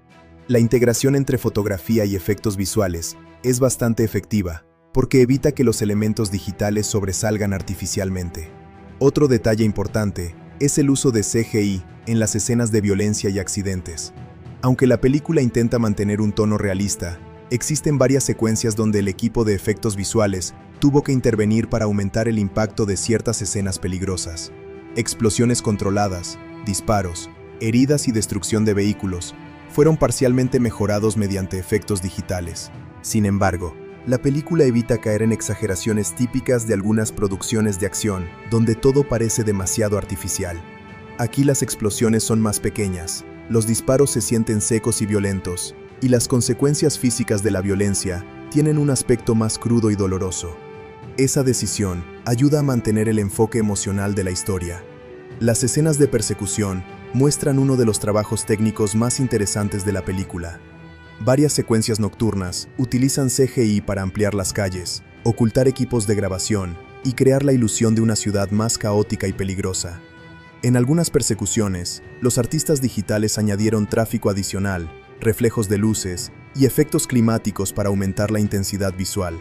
La integración entre fotografía y efectos visuales es bastante efectiva, porque evita que los elementos digitales sobresalgan artificialmente. Otro detalle importante es el uso de CGI en las escenas de violencia y accidentes. Aunque la película intenta mantener un tono realista, existen varias secuencias donde el equipo de efectos visuales tuvo que intervenir para aumentar el impacto de ciertas escenas peligrosas. Explosiones controladas, disparos, heridas y destrucción de vehículos fueron parcialmente mejorados mediante efectos digitales. Sin embargo, la película evita caer en exageraciones típicas de algunas producciones de acción, donde todo parece demasiado artificial. Aquí las explosiones son más pequeñas, los disparos se sienten secos y violentos, y las consecuencias físicas de la violencia tienen un aspecto más crudo y doloroso. Esa decisión ayuda a mantener el enfoque emocional de la historia. Las escenas de persecución muestran uno de los trabajos técnicos más interesantes de la película. Varias secuencias nocturnas utilizan CGI para ampliar las calles, ocultar equipos de grabación y crear la ilusión de una ciudad más caótica y peligrosa. En algunas persecuciones, los artistas digitales añadieron tráfico adicional, reflejos de luces y efectos climáticos para aumentar la intensidad visual.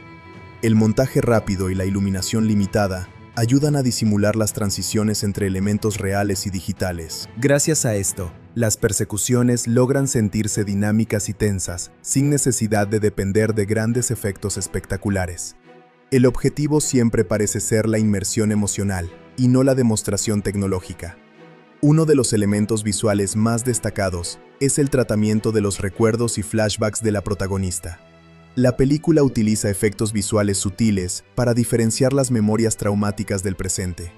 El montaje rápido y la iluminación limitada ayudan a disimular las transiciones entre elementos reales y digitales. Gracias a esto, las persecuciones logran sentirse dinámicas y tensas, sin necesidad de depender de grandes efectos espectaculares. El objetivo siempre parece ser la inmersión emocional y no la demostración tecnológica. Uno de los elementos visuales más destacados es el tratamiento de los recuerdos y flashbacks de la protagonista. La película utiliza efectos visuales sutiles para diferenciar las memorias traumáticas del presente.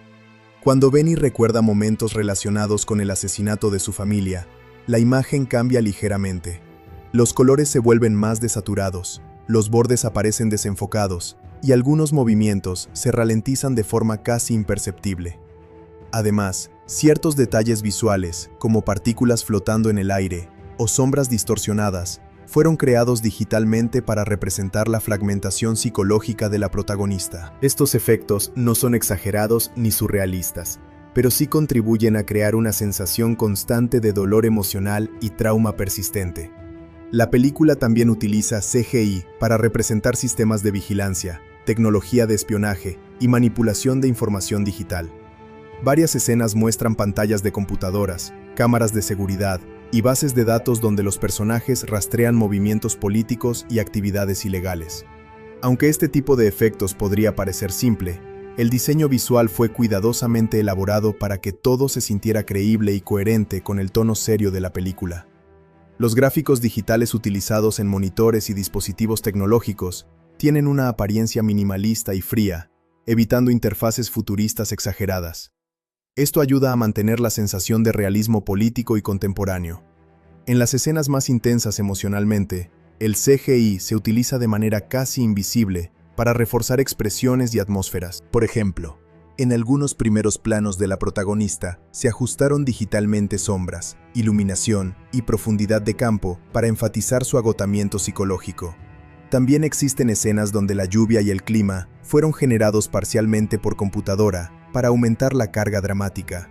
Cuando Benny recuerda momentos relacionados con el asesinato de su familia, la imagen cambia ligeramente. Los colores se vuelven más desaturados, los bordes aparecen desenfocados y algunos movimientos se ralentizan de forma casi imperceptible. Además, ciertos detalles visuales, como partículas flotando en el aire o sombras distorsionadas, fueron creados digitalmente para representar la fragmentación psicológica de la protagonista. Estos efectos no son exagerados ni surrealistas, pero sí contribuyen a crear una sensación constante de dolor emocional y trauma persistente. La película también utiliza CGI para representar sistemas de vigilancia, tecnología de espionaje y manipulación de información digital. Varias escenas muestran pantallas de computadoras, cámaras de seguridad y bases de datos donde los personajes rastrean movimientos políticos y actividades ilegales. Aunque este tipo de efectos podría parecer simple, el diseño visual fue cuidadosamente elaborado para que todo se sintiera creíble y coherente con el tono serio de la película. Los gráficos digitales utilizados en monitores y dispositivos tecnológicos tienen una apariencia minimalista y fría, evitando interfaces futuristas exageradas. Esto ayuda a mantener la sensación de realismo político y contemporáneo. En las escenas más intensas emocionalmente, el CGI se utiliza de manera casi invisible para reforzar expresiones y atmósferas. Por ejemplo, en algunos primeros planos de la protagonista se ajustaron digitalmente sombras, iluminación y profundidad de campo para enfatizar su agotamiento psicológico. También existen escenas donde la lluvia y el clima fueron generados parcialmente por computadora para aumentar la carga dramática.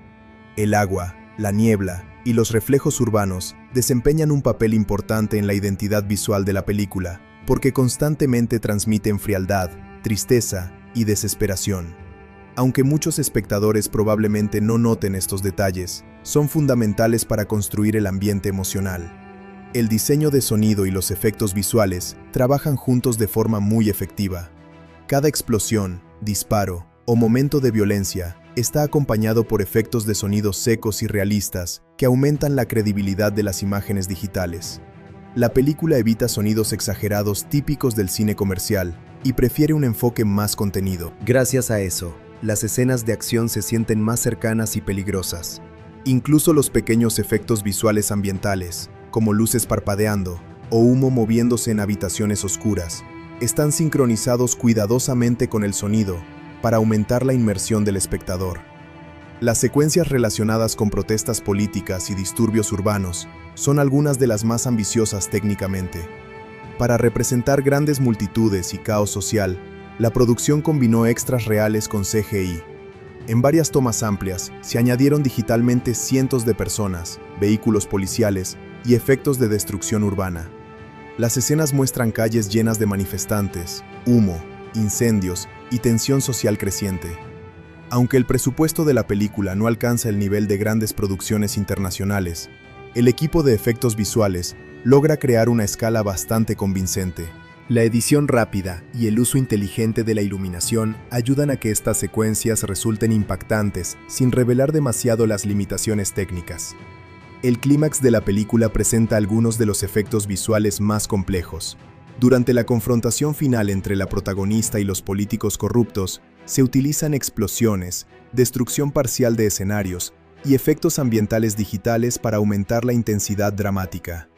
El agua, la niebla y los reflejos urbanos desempeñan un papel importante en la identidad visual de la película, porque constantemente transmiten frialdad, tristeza y desesperación. Aunque muchos espectadores probablemente no noten estos detalles, son fundamentales para construir el ambiente emocional. El diseño de sonido y los efectos visuales trabajan juntos de forma muy efectiva. Cada explosión, disparo o momento de violencia está acompañado por efectos de sonido secos y realistas que aumentan la credibilidad de las imágenes digitales. La película evita sonidos exagerados típicos del cine comercial y prefiere un enfoque más contenido. Gracias a eso, las escenas de acción se sienten más cercanas y peligrosas. Incluso los pequeños efectos visuales ambientales, como luces parpadeando o humo moviéndose en habitaciones oscuras, están sincronizados cuidadosamente con el sonido para aumentar la inmersión del espectador. Las secuencias relacionadas con protestas políticas y disturbios urbanos son algunas de las más ambiciosas técnicamente. Para representar grandes multitudes y caos social, la producción combinó extras reales con CGI. En varias tomas amplias se añadieron digitalmente cientos de personas, vehículos policiales y efectos de destrucción urbana. Las escenas muestran calles llenas de manifestantes, humo, incendios y tensión social creciente. Aunque el presupuesto de la película no alcanza el nivel de grandes producciones internacionales, el equipo de efectos visuales logra crear una escala bastante convincente. La edición rápida y el uso inteligente de la iluminación ayudan a que estas secuencias resulten impactantes sin revelar demasiado las limitaciones técnicas. El clímax de la película presenta algunos de los efectos visuales más complejos. Durante la confrontación final entre la protagonista y los políticos corruptos, se utilizan explosiones, destrucción parcial de escenarios y efectos ambientales digitales para aumentar la intensidad dramática.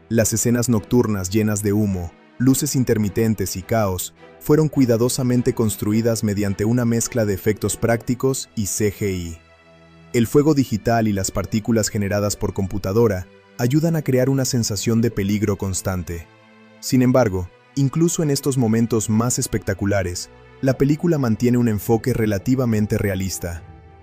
Las escenas nocturnas llenas de humo, luces intermitentes y caos fueron cuidadosamente construidas mediante una mezcla de efectos prácticos y CGI. El fuego digital y las partículas generadas por computadora ayudan a crear una sensación de peligro constante. Sin embargo, incluso en estos momentos más espectaculares, la película mantiene un enfoque relativamente realista.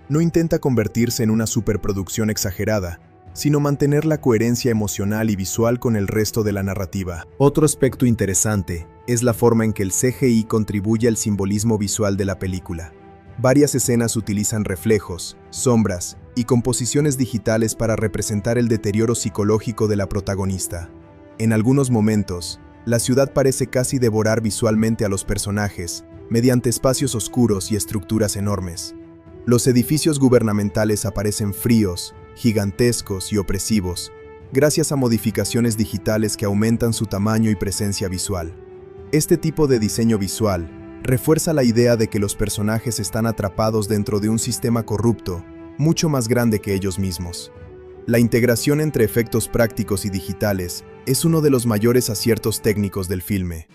No intenta convertirse en una superproducción exagerada, sino mantener la coherencia emocional y visual con el resto de la narrativa. Otro aspecto interesante es la forma en que el CGI contribuye al simbolismo visual de la película. Varias escenas utilizan reflejos, sombras y composiciones digitales para representar el deterioro psicológico de la protagonista. En algunos momentos, la ciudad parece casi devorar visualmente a los personajes, mediante espacios oscuros y estructuras enormes. Los edificios gubernamentales aparecen fríos, gigantescos y opresivos, gracias a modificaciones digitales que aumentan su tamaño y presencia visual. Este tipo de diseño visual refuerza la idea de que los personajes están atrapados dentro de un sistema corrupto, mucho más grande que ellos mismos. La integración entre efectos prácticos y digitales es uno de los mayores aciertos técnicos del filme.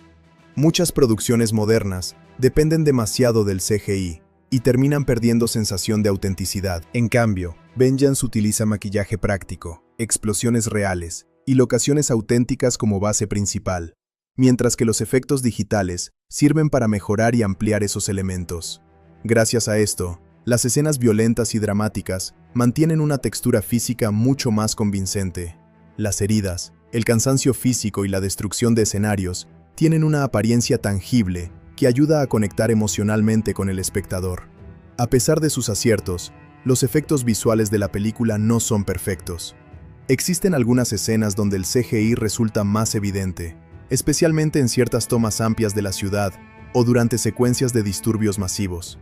Muchas producciones modernas dependen demasiado del CGI y terminan perdiendo sensación de autenticidad. En cambio, Vengeance utiliza maquillaje práctico, explosiones reales y locaciones auténticas como base principal, mientras que los efectos digitales sirven para mejorar y ampliar esos elementos. Gracias a esto, las escenas violentas y dramáticas mantienen una textura física mucho más convincente. Las heridas, el cansancio físico y la destrucción de escenarios tienen una apariencia tangible que ayuda a conectar emocionalmente con el espectador. A pesar de sus aciertos, los efectos visuales de la película no son perfectos. Existen algunas escenas donde el CGI resulta más evidente, especialmente en ciertas tomas amplias de la ciudad o durante secuencias de disturbios masivos.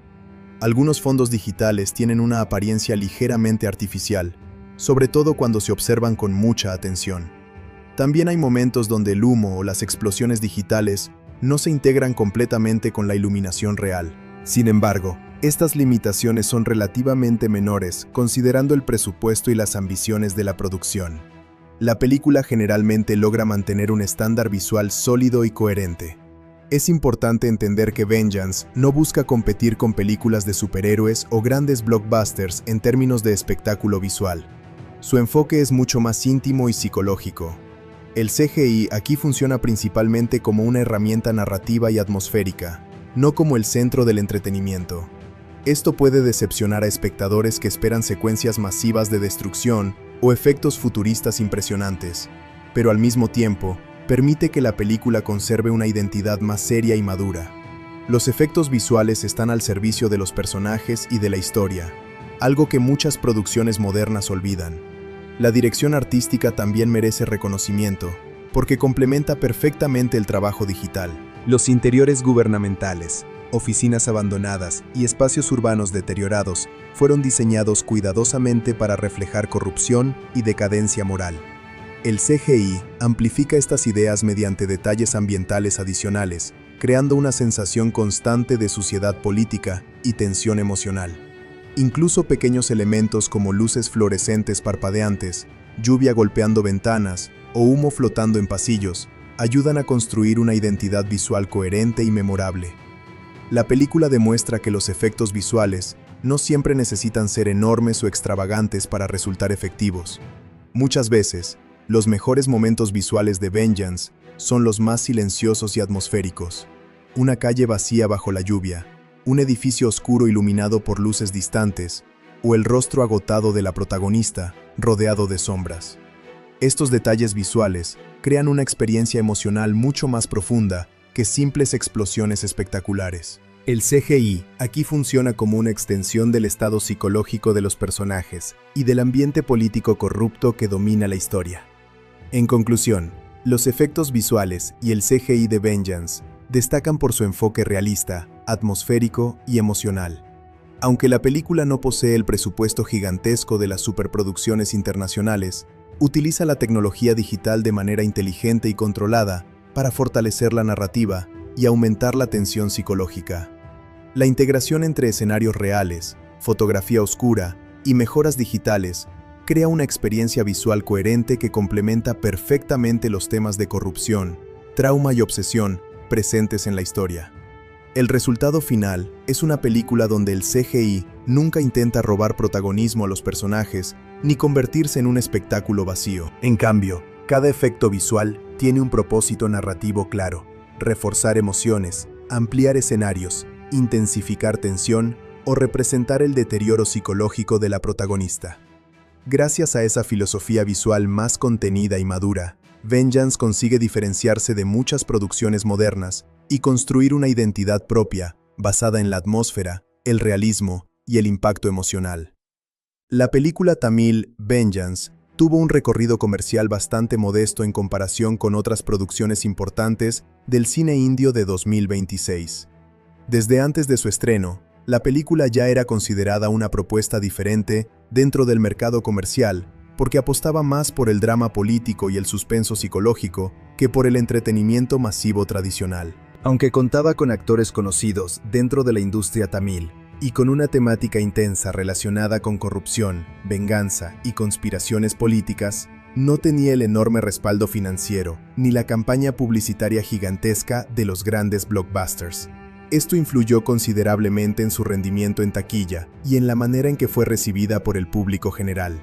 Algunos fondos digitales tienen una apariencia ligeramente artificial, sobre todo cuando se observan con mucha atención. También hay momentos donde el humo o las explosiones digitales no se integran completamente con la iluminación real. Sin embargo, estas limitaciones son relativamente menores considerando el presupuesto y las ambiciones de la producción. La película generalmente logra mantener un estándar visual sólido y coherente. Es importante entender que Vengeance no busca competir con películas de superhéroes o grandes blockbusters en términos de espectáculo visual. Su enfoque es mucho más íntimo y psicológico. El CGI aquí funciona principalmente como una herramienta narrativa y atmosférica, no como el centro del entretenimiento. Esto puede decepcionar a espectadores que esperan secuencias masivas de destrucción o efectos futuristas impresionantes, pero al mismo tiempo, permite que la película conserve una identidad más seria y madura. Los efectos visuales están al servicio de los personajes y de la historia, algo que muchas producciones modernas olvidan. La dirección artística también merece reconocimiento, porque complementa perfectamente el trabajo digital. Los interiores gubernamentales, oficinas abandonadas y espacios urbanos deteriorados fueron diseñados cuidadosamente para reflejar corrupción y decadencia moral. El CGI amplifica estas ideas mediante detalles ambientales adicionales, creando una sensación constante de suciedad política y tensión emocional. Incluso pequeños elementos como luces fluorescentes parpadeantes, lluvia golpeando ventanas o humo flotando en pasillos ayudan a construir una identidad visual coherente y memorable. La película demuestra que los efectos visuales no siempre necesitan ser enormes o extravagantes para resultar efectivos. Muchas veces, los mejores momentos visuales de Vengeance son los más silenciosos y atmosféricos. Una calle vacía bajo la lluvia, un edificio oscuro iluminado por luces distantes, o el rostro agotado de la protagonista, rodeado de sombras. Estos detalles visuales crean una experiencia emocional mucho más profunda que simples explosiones espectaculares. El CGI aquí funciona como una extensión del estado psicológico de los personajes y del ambiente político corrupto que domina la historia. En conclusión, los efectos visuales y el CGI de Vengeance destacan por su enfoque realista, atmosférico y emocional. Aunque la película no posee el presupuesto gigantesco de las superproducciones internacionales, utiliza la tecnología digital de manera inteligente y controlada para fortalecer la narrativa y aumentar la tensión psicológica. La integración entre escenarios reales, fotografía oscura y mejoras digitales crea una experiencia visual coherente que complementa perfectamente los temas de corrupción, trauma y obsesión presentes en la historia. El resultado final es una película donde el CGI nunca intenta robar protagonismo a los personajes ni convertirse en un espectáculo vacío. En cambio, cada efecto visual tiene un propósito narrativo claro: reforzar emociones, ampliar escenarios, intensificar tensión o representar el deterioro psicológico de la protagonista. Gracias a esa filosofía visual más contenida y madura, Vengeance consigue diferenciarse de muchas producciones modernas y construir una identidad propia, basada en la atmósfera, el realismo y el impacto emocional. La película tamil Vengeance tuvo un recorrido comercial bastante modesto en comparación con otras producciones importantes del cine indio de 2026. Desde antes de su estreno, la película ya era considerada una propuesta diferente dentro del mercado comercial, porque apostaba más por el drama político y el suspenso psicológico que por el entretenimiento masivo tradicional. Aunque contaba con actores conocidos dentro de la industria tamil y con una temática intensa relacionada con corrupción, venganza y conspiraciones políticas, no tenía el enorme respaldo financiero ni la campaña publicitaria gigantesca de los grandes blockbusters. Esto influyó considerablemente en su rendimiento en taquilla y en la manera en que fue recibida por el público general.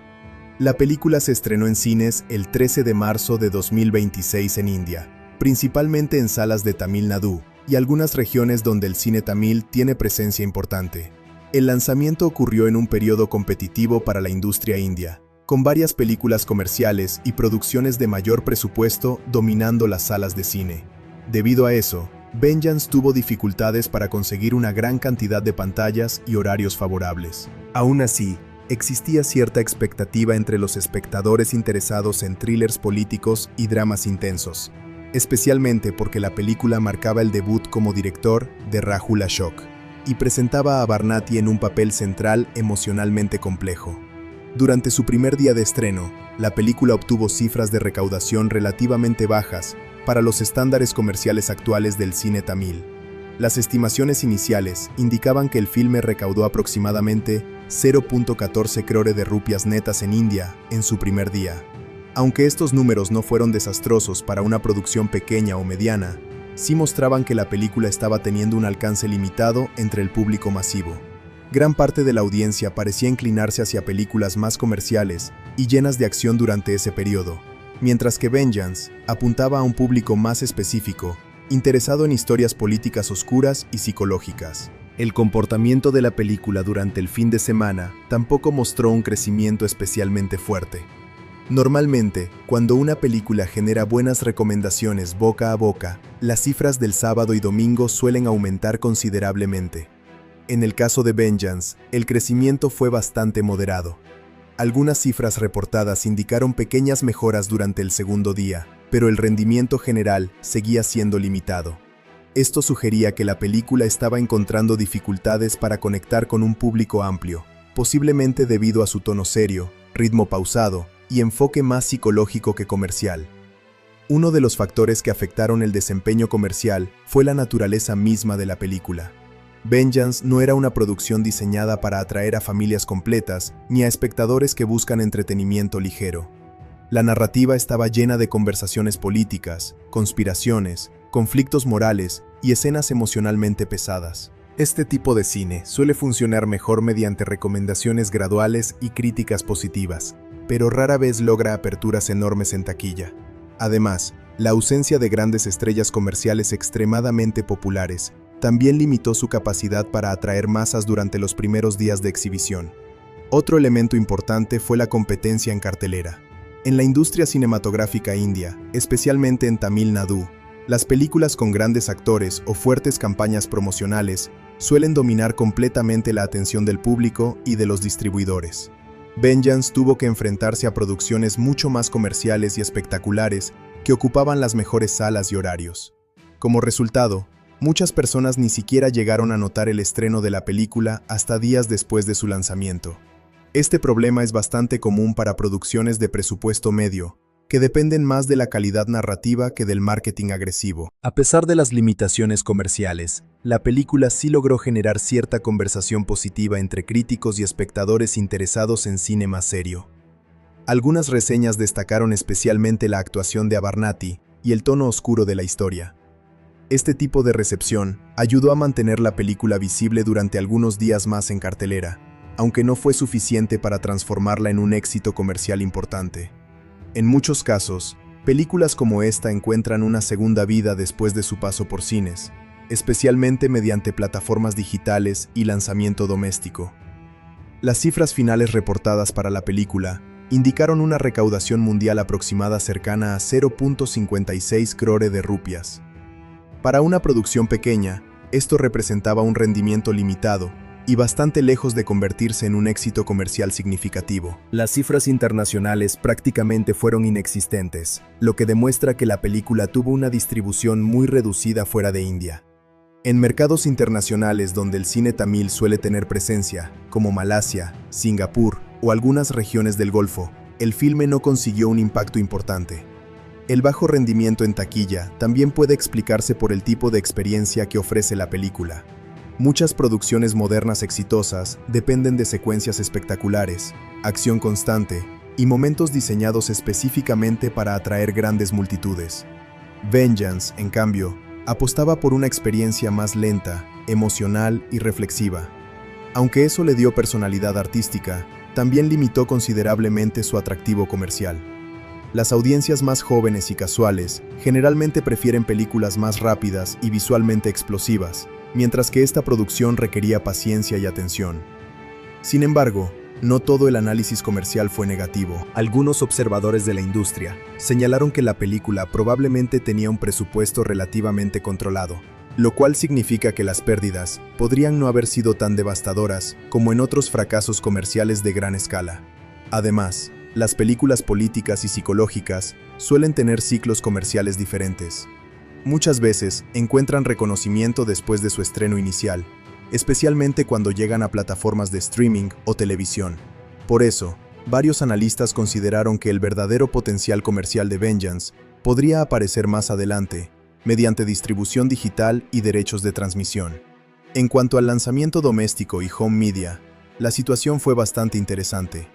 La película se estrenó en cines el 13 de marzo de 2026 en India, principalmente en salas de Tamil Nadu y algunas regiones donde el cine tamil tiene presencia importante. El lanzamiento ocurrió en un periodo competitivo para la industria india, con varias películas comerciales y producciones de mayor presupuesto dominando las salas de cine. Debido a eso, Vengeance tuvo dificultades para conseguir una gran cantidad de pantallas y horarios favorables. Aún así, existía cierta expectativa entre los espectadores interesados en thrillers políticos y dramas intensos, especialmente porque la película marcaba el debut como director de Rahul Ashok y presentaba a Barnati en un papel central emocionalmente complejo. Durante su primer día de estreno, la película obtuvo cifras de recaudación relativamente bajas para los estándares comerciales actuales del cine tamil. Las estimaciones iniciales indicaban que el filme recaudó aproximadamente 0.14 crore de rupias netas en India en su primer día. Aunque estos números no fueron desastrosos para una producción pequeña o mediana, sí mostraban que la película estaba teniendo un alcance limitado entre el público masivo. Gran parte de la audiencia parecía inclinarse hacia películas más comerciales y llenas de acción durante ese periodo, mientras que Vengeance apuntaba a un público más específico, interesado en historias políticas oscuras y psicológicas. El comportamiento de la película durante el fin de semana tampoco mostró un crecimiento especialmente fuerte. Normalmente, cuando una película genera buenas recomendaciones boca a boca, las cifras del sábado y domingo suelen aumentar considerablemente. En el caso de Vengeance, el crecimiento fue bastante moderado. Algunas cifras reportadas indicaron pequeñas mejoras durante el segundo día, pero el rendimiento general seguía siendo limitado. Esto sugería que la película estaba encontrando dificultades para conectar con un público amplio, posiblemente debido a su tono serio, ritmo pausado y enfoque más psicológico que comercial. Uno de los factores que afectaron el desempeño comercial fue la naturaleza misma de la película. Vengeance no era una producción diseñada para atraer a familias completas ni a espectadores que buscan entretenimiento ligero. La narrativa estaba llena de conversaciones políticas, conspiraciones, conflictos morales y escenas emocionalmente pesadas. Este tipo de cine suele funcionar mejor mediante recomendaciones graduales y críticas positivas, pero rara vez logra aperturas enormes en taquilla. Además, la ausencia de grandes estrellas comerciales extremadamente populares también limitó su capacidad para atraer masas durante los primeros días de exhibición. Otro elemento importante fue la competencia en cartelera. En la industria cinematográfica india, especialmente en Tamil Nadu, las películas con grandes actores o fuertes campañas promocionales suelen dominar completamente la atención del público y de los distribuidores. Vengeance tuvo que enfrentarse a producciones mucho más comerciales y espectaculares que ocupaban las mejores salas y horarios. Como resultado, muchas personas ni siquiera llegaron a notar el estreno de la película hasta días después de su lanzamiento. Este problema es bastante común para producciones de presupuesto medio, que dependen más de la calidad narrativa que del marketing agresivo. A pesar de las limitaciones comerciales, la película sí logró generar cierta conversación positiva entre críticos y espectadores interesados en cine más serio. Algunas reseñas destacaron especialmente la actuación de Abarnati y el tono oscuro de la historia. Este tipo de recepción ayudó a mantener la película visible durante algunos días más en cartelera, aunque no fue suficiente para transformarla en un éxito comercial importante. En muchos casos, películas como esta encuentran una segunda vida después de su paso por cines, especialmente mediante plataformas digitales y lanzamiento doméstico. Las cifras finales reportadas para la película indicaron una recaudación mundial aproximada cercana a 0.56 crore de rupias. Para una producción pequeña, esto representaba un rendimiento limitado y bastante lejos de convertirse en un éxito comercial significativo. Las cifras internacionales prácticamente fueron inexistentes, lo que demuestra que la película tuvo una distribución muy reducida fuera de India. En mercados internacionales donde el cine tamil suele tener presencia, como Malasia, Singapur o algunas regiones del Golfo, el filme no consiguió un impacto importante. El bajo rendimiento en taquilla también puede explicarse por el tipo de experiencia que ofrece la película. Muchas producciones modernas exitosas dependen de secuencias espectaculares, acción constante y momentos diseñados específicamente para atraer grandes multitudes. Vengeance, en cambio, apostaba por una experiencia más lenta, emocional y reflexiva. Aunque eso le dio personalidad artística, también limitó considerablemente su atractivo comercial. Las audiencias más jóvenes y casuales generalmente prefieren películas más rápidas y visualmente explosivas, mientras que esta producción requería paciencia y atención. Sin embargo, no todo el análisis comercial fue negativo. Algunos observadores de la industria señalaron que la película probablemente tenía un presupuesto relativamente controlado, lo cual significa que las pérdidas podrían no haber sido tan devastadoras como en otros fracasos comerciales de gran escala. Además, las películas políticas y psicológicas suelen tener ciclos comerciales diferentes. Muchas veces encuentran reconocimiento después de su estreno inicial, especialmente cuando llegan a plataformas de streaming o televisión. Por eso, varios analistas consideraron que el verdadero potencial comercial de Vengeance podría aparecer más adelante, mediante distribución digital y derechos de transmisión. En cuanto al lanzamiento doméstico y home media, la situación fue bastante interesante.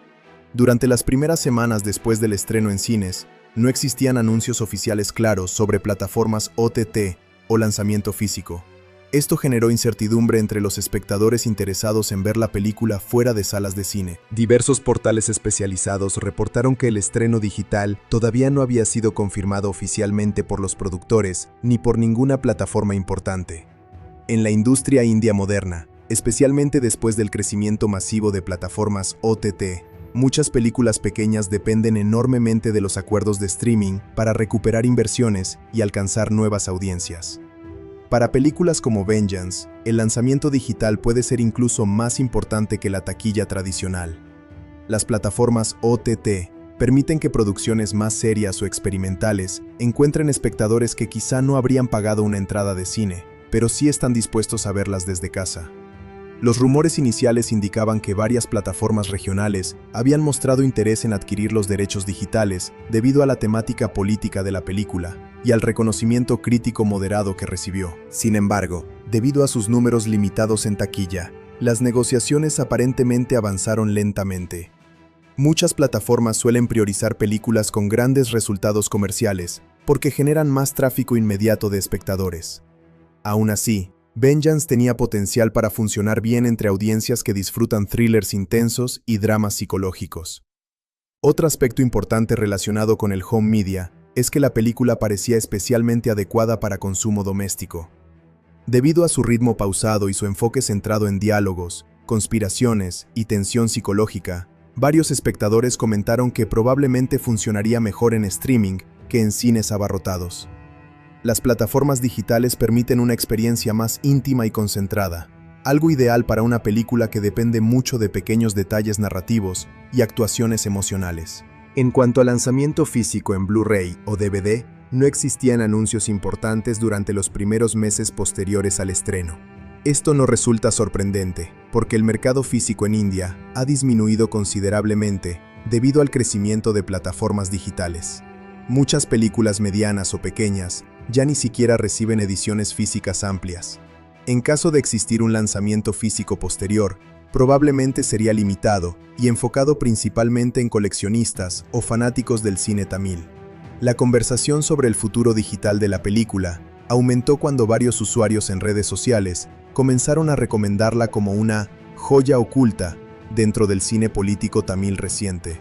Durante las primeras semanas después del estreno en cines, no existían anuncios oficiales claros sobre plataformas OTT o lanzamiento físico. Esto generó incertidumbre entre los espectadores interesados en ver la película fuera de salas de cine. Diversos portales especializados reportaron que el estreno digital todavía no había sido confirmado oficialmente por los productores ni por ninguna plataforma importante. En la industria india moderna, especialmente después del crecimiento masivo de plataformas OTT, muchas películas pequeñas dependen enormemente de los acuerdos de streaming para recuperar inversiones y alcanzar nuevas audiencias. Para películas como Vengeance, el lanzamiento digital puede ser incluso más importante que la taquilla tradicional. Las plataformas OTT permiten que producciones más serias o experimentales encuentren espectadores que quizá no habrían pagado una entrada de cine, pero sí están dispuestos a verlas desde casa. Los rumores iniciales indicaban que varias plataformas regionales habían mostrado interés en adquirir los derechos digitales debido a la temática política de la película y al reconocimiento crítico moderado que recibió. Sin embargo, debido a sus números limitados en taquilla, las negociaciones aparentemente avanzaron lentamente. Muchas plataformas suelen priorizar películas con grandes resultados comerciales porque generan más tráfico inmediato de espectadores. Aún así, Vengeance tenía potencial para funcionar bien entre audiencias que disfrutan thrillers intensos y dramas psicológicos. Otro aspecto importante relacionado con el home media es que la película parecía especialmente adecuada para consumo doméstico. Debido a su ritmo pausado y su enfoque centrado en diálogos, conspiraciones y tensión psicológica, varios espectadores comentaron que probablemente funcionaría mejor en streaming que en cines abarrotados. Las plataformas digitales permiten una experiencia más íntima y concentrada, algo ideal para una película que depende mucho de pequeños detalles narrativos y actuaciones emocionales. En cuanto al lanzamiento físico en Blu-ray o DVD, no existían anuncios importantes durante los primeros meses posteriores al estreno. Esto no resulta sorprendente, porque el mercado físico en India ha disminuido considerablemente debido al crecimiento de plataformas digitales. Muchas películas medianas o pequeñas ya ni siquiera reciben ediciones físicas amplias. En caso de existir un lanzamiento físico posterior, probablemente sería limitado y enfocado principalmente en coleccionistas o fanáticos del cine tamil. La conversación sobre el futuro digital de la película aumentó cuando varios usuarios en redes sociales comenzaron a recomendarla como una joya oculta dentro del cine político tamil reciente.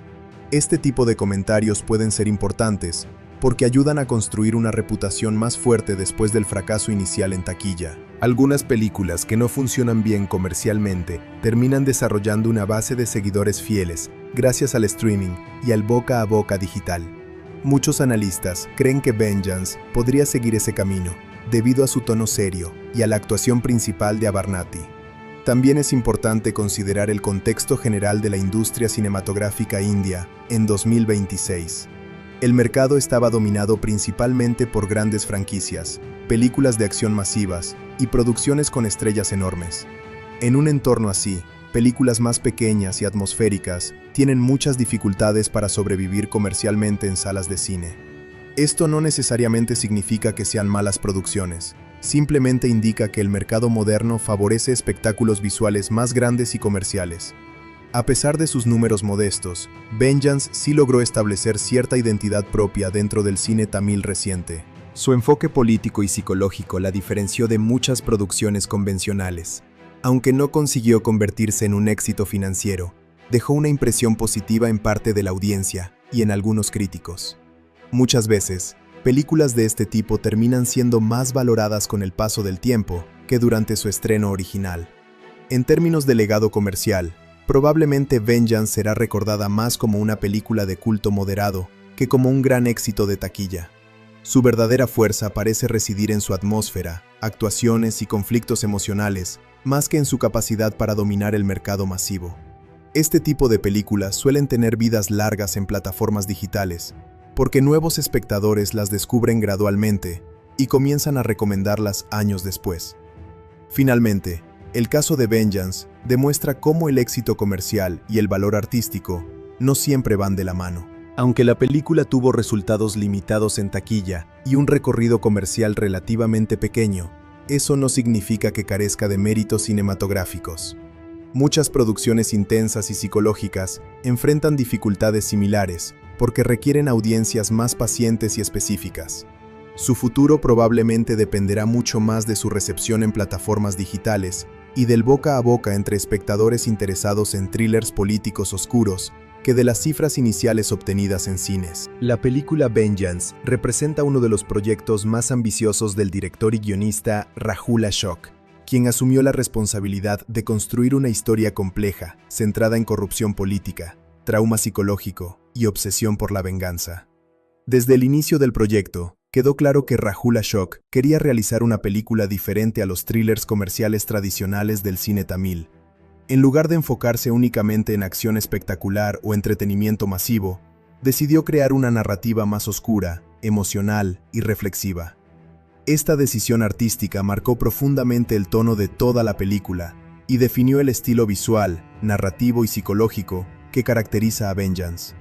Este tipo de comentarios pueden ser importantes porque ayudan a construir una reputación más fuerte después del fracaso inicial en taquilla. Algunas películas que no funcionan bien comercialmente terminan desarrollando una base de seguidores fieles gracias al streaming y al boca a boca digital. Muchos analistas creen que Vengeance podría seguir ese camino, debido a su tono serio y a la actuación principal de Abarnati. También es importante considerar el contexto general de la industria cinematográfica india en 2026. El mercado estaba dominado principalmente por grandes franquicias, películas de acción masivas y producciones con estrellas enormes. En un entorno así, películas más pequeñas y atmosféricas tienen muchas dificultades para sobrevivir comercialmente en salas de cine. Esto no necesariamente significa que sean malas producciones, simplemente indica que el mercado moderno favorece espectáculos visuales más grandes y comerciales. A pesar de sus números modestos, Vengeance sí logró establecer cierta identidad propia dentro del cine tamil reciente. Su enfoque político y psicológico la diferenció de muchas producciones convencionales. Aunque no consiguió convertirse en un éxito financiero, dejó una impresión positiva en parte de la audiencia y en algunos críticos. Muchas veces, películas de este tipo terminan siendo más valoradas con el paso del tiempo que durante su estreno original. En términos de legado comercial, probablemente Vengeance será recordada más como una película de culto moderado que como un gran éxito de taquilla. Su verdadera fuerza parece residir en su atmósfera, actuaciones y conflictos emocionales, más que en su capacidad para dominar el mercado masivo. Este tipo de películas suelen tener vidas largas en plataformas digitales, porque nuevos espectadores las descubren gradualmente y comienzan a recomendarlas años después. Finalmente, el caso de Vengeance demuestra cómo el éxito comercial y el valor artístico no siempre van de la mano. Aunque la película tuvo resultados limitados en taquilla y un recorrido comercial relativamente pequeño, eso no significa que carezca de méritos cinematográficos. Muchas producciones intensas y psicológicas enfrentan dificultades similares porque requieren audiencias más pacientes y específicas. Su futuro probablemente dependerá mucho más de su recepción en plataformas digitales y del boca a boca entre espectadores interesados en thrillers políticos oscuros que de las cifras iniciales obtenidas en cines. La película Vengeance representa uno de los proyectos más ambiciosos del director y guionista Rahul Ashok, quien asumió la responsabilidad de construir una historia compleja, centrada en corrupción política, trauma psicológico y obsesión por la venganza. Desde el inicio del proyecto, quedó claro que Rahul Ashok quería realizar una película diferente a los thrillers comerciales tradicionales del cine tamil. En lugar de enfocarse únicamente en acción espectacular o entretenimiento masivo, decidió crear una narrativa más oscura, emocional y reflexiva. Esta decisión artística marcó profundamente el tono de toda la película y definió el estilo visual, narrativo y psicológico que caracteriza a Vengeance.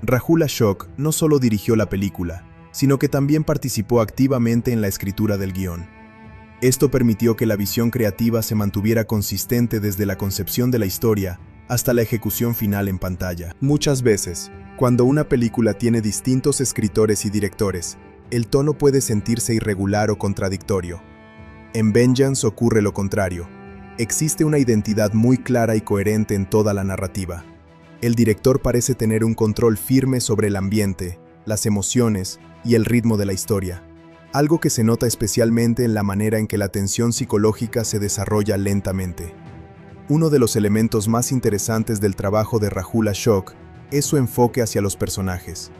Rahul Ashok no solo dirigió la película, sino que también participó activamente en la escritura del guión. Esto permitió que la visión creativa se mantuviera consistente desde la concepción de la historia hasta la ejecución final en pantalla. Muchas veces, cuando una película tiene distintos escritores y directores, el tono puede sentirse irregular o contradictorio. En Vengeance ocurre lo contrario. Existe una identidad muy clara y coherente en toda la narrativa. El director parece tener un control firme sobre el ambiente, las emociones y el ritmo de la historia, algo que se nota especialmente en la manera en que la tensión psicológica se desarrolla lentamente. Uno de los elementos más interesantes del trabajo de Rahul Ashok es su enfoque hacia los personajes.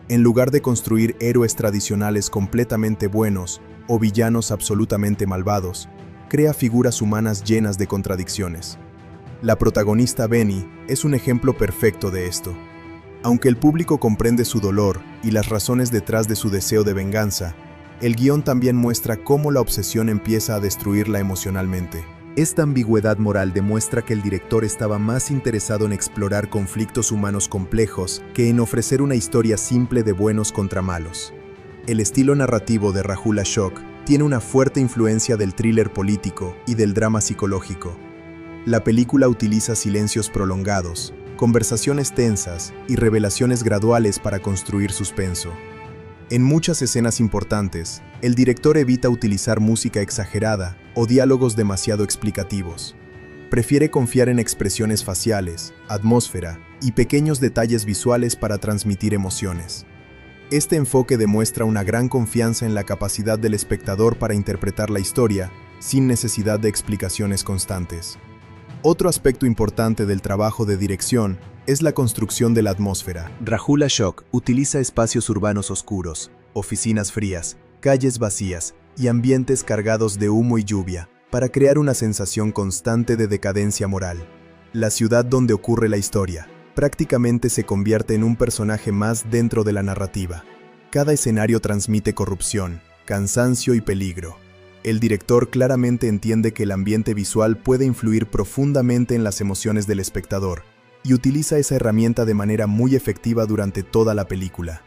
En lugar de construir héroes tradicionales completamente buenos o villanos absolutamente malvados, crea figuras humanas llenas de contradicciones. La protagonista Benny es un ejemplo perfecto de esto. Aunque el público comprende su dolor y las razones detrás de su deseo de venganza, el guión también muestra cómo la obsesión empieza a destruirla emocionalmente. Esta ambigüedad moral demuestra que el director estaba más interesado en explorar conflictos humanos complejos que en ofrecer una historia simple de buenos contra malos. El estilo narrativo de Rahul Ashok tiene una fuerte influencia del thriller político y del drama psicológico. La película utiliza silencios prolongados, conversaciones tensas y revelaciones graduales para construir suspenso. En muchas escenas importantes, el director evita utilizar música exagerada o diálogos demasiado explicativos. Prefiere confiar en expresiones faciales, atmósfera y pequeños detalles visuales para transmitir emociones. Este enfoque demuestra una gran confianza en la capacidad del espectador para interpretar la historia sin necesidad de explicaciones constantes. Otro aspecto importante del trabajo de dirección es la construcción de la atmósfera. Rahul Ashok utiliza espacios urbanos oscuros, oficinas frías, calles vacías y ambientes cargados de humo y lluvia para crear una sensación constante de decadencia moral. La ciudad donde ocurre la historia prácticamente se convierte en un personaje más dentro de la narrativa. Cada escenario transmite corrupción, cansancio y peligro. El director claramente entiende que el ambiente visual puede influir profundamente en las emociones del espectador y utiliza esa herramienta de manera muy efectiva durante toda la película.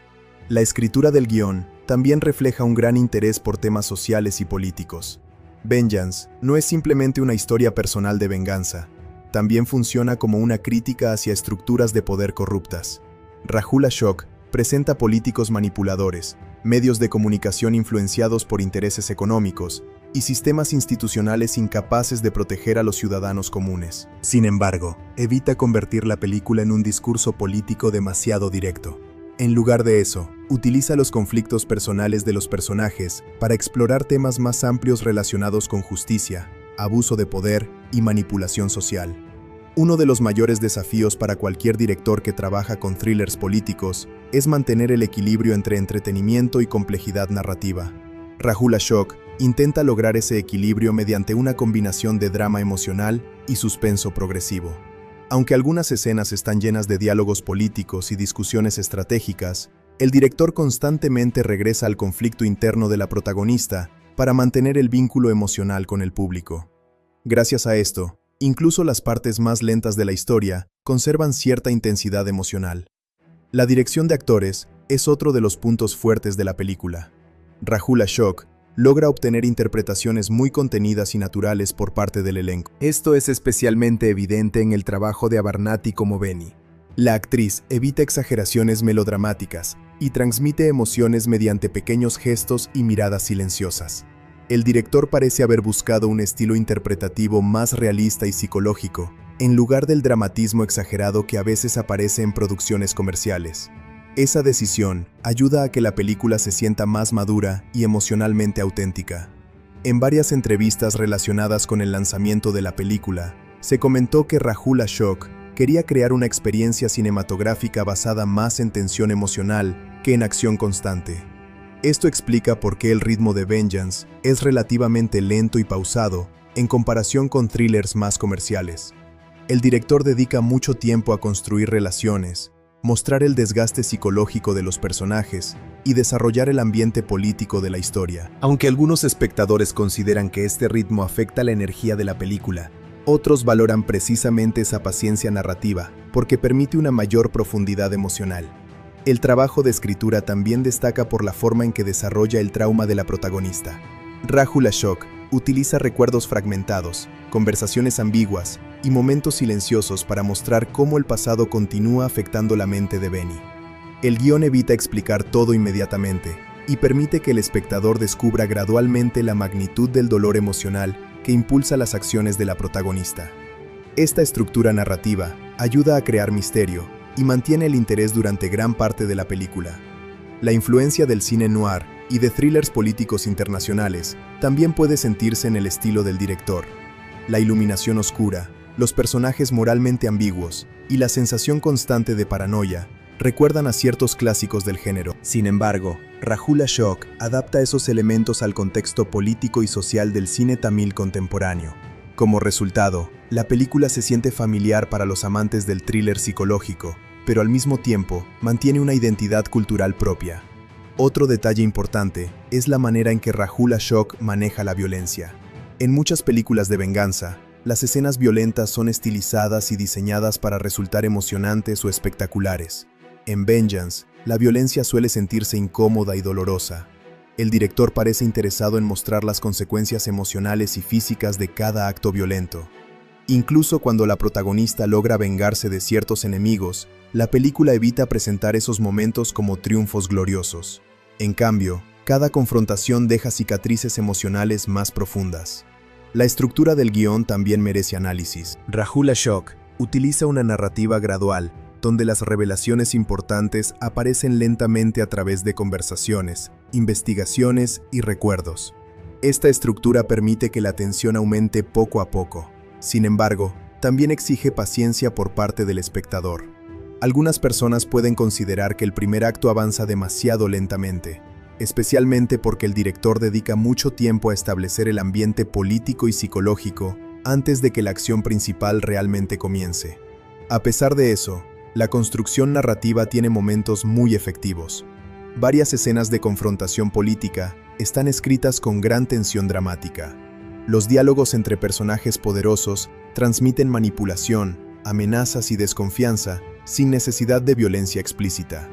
La escritura del guión también refleja un gran interés por temas sociales y políticos. Vengeance no es simplemente una historia personal de venganza, también funciona como una crítica hacia estructuras de poder corruptas. Rahul Ashok presenta políticos manipuladores, medios de comunicación influenciados por intereses económicos y sistemas institucionales incapaces de proteger a los ciudadanos comunes. Sin embargo, evita convertir la película en un discurso político demasiado directo. En lugar de eso, utiliza los conflictos personales de los personajes para explorar temas más amplios relacionados con justicia, abuso de poder y manipulación social. Uno de los mayores desafíos para cualquier director que trabaja con thrillers políticos es mantener el equilibrio entre entretenimiento y complejidad narrativa. Rahul Ashok intenta lograr ese equilibrio mediante una combinación de drama emocional y suspenso progresivo. Aunque algunas escenas están llenas de diálogos políticos y discusiones estratégicas, el director constantemente regresa al conflicto interno de la protagonista para mantener el vínculo emocional con el público. Gracias a esto, incluso las partes más lentas de la historia conservan cierta intensidad emocional. La dirección de actores es otro de los puntos fuertes de la película. Rahul Ashok logra obtener interpretaciones muy contenidas y naturales por parte del elenco. Esto es especialmente evidente en el trabajo de Abarnati como Benny. La actriz evita exageraciones melodramáticas y transmite emociones mediante pequeños gestos y miradas silenciosas. El director parece haber buscado un estilo interpretativo más realista y psicológico, en lugar del dramatismo exagerado que a veces aparece en producciones comerciales. Esa decisión ayuda a que la película se sienta más madura y emocionalmente auténtica. En varias entrevistas relacionadas con el lanzamiento de la película, se comentó que Rahul Ashok quería crear una experiencia cinematográfica basada más en tensión emocional que en acción constante. Esto explica por qué el ritmo de Vengeance es relativamente lento y pausado en comparación con thrillers más comerciales. El director dedica mucho tiempo a construir relaciones, mostrar el desgaste psicológico de los personajes y desarrollar el ambiente político de la historia. Aunque algunos espectadores consideran que este ritmo afecta la energía de la película, otros valoran precisamente esa paciencia narrativa porque permite una mayor profundidad emocional. El trabajo de escritura también destaca por la forma en que desarrolla el trauma de la protagonista. Rahul Ashok utiliza recuerdos fragmentados, conversaciones ambiguas y momentos silenciosos para mostrar cómo el pasado continúa afectando la mente de Benny. El guión evita explicar todo inmediatamente y permite que el espectador descubra gradualmente la magnitud del dolor emocional que impulsa las acciones de la protagonista. Esta estructura narrativa ayuda a crear misterio y mantiene el interés durante gran parte de la película. La influencia del cine noir y de thrillers políticos internacionales también puede sentirse en el estilo del director. La iluminación oscura, los personajes moralmente ambiguos y la sensación constante de paranoia recuerdan a ciertos clásicos del género. Sin embargo, Rahul Ashok adapta esos elementos al contexto político y social del cine tamil contemporáneo. Como resultado, la película se siente familiar para los amantes del thriller psicológico, pero al mismo tiempo mantiene una identidad cultural propia. Otro detalle importante es la manera en que Rahul Ashok maneja la violencia. En muchas películas de venganza, las escenas violentas son estilizadas y diseñadas para resultar emocionantes o espectaculares. En Vengeance, la violencia suele sentirse incómoda y dolorosa. El director parece interesado en mostrar las consecuencias emocionales y físicas de cada acto violento. Incluso cuando la protagonista logra vengarse de ciertos enemigos, la película evita presentar esos momentos como triunfos gloriosos. En cambio, cada confrontación deja cicatrices emocionales más profundas. La estructura del guión también merece análisis. Rahul Ashok utiliza una narrativa gradual, donde las revelaciones importantes aparecen lentamente a través de conversaciones, investigaciones y recuerdos. Esta estructura permite que la tensión aumente poco a poco. Sin embargo, también exige paciencia por parte del espectador. Algunas personas pueden considerar que el primer acto avanza demasiado lentamente, especialmente porque el director dedica mucho tiempo a establecer el ambiente político y psicológico antes de que la acción principal realmente comience. A pesar de eso, la construcción narrativa tiene momentos muy efectivos. Varias escenas de confrontación política están escritas con gran tensión dramática. Los diálogos entre personajes poderosos transmiten manipulación, amenazas y desconfianza sin necesidad de violencia explícita.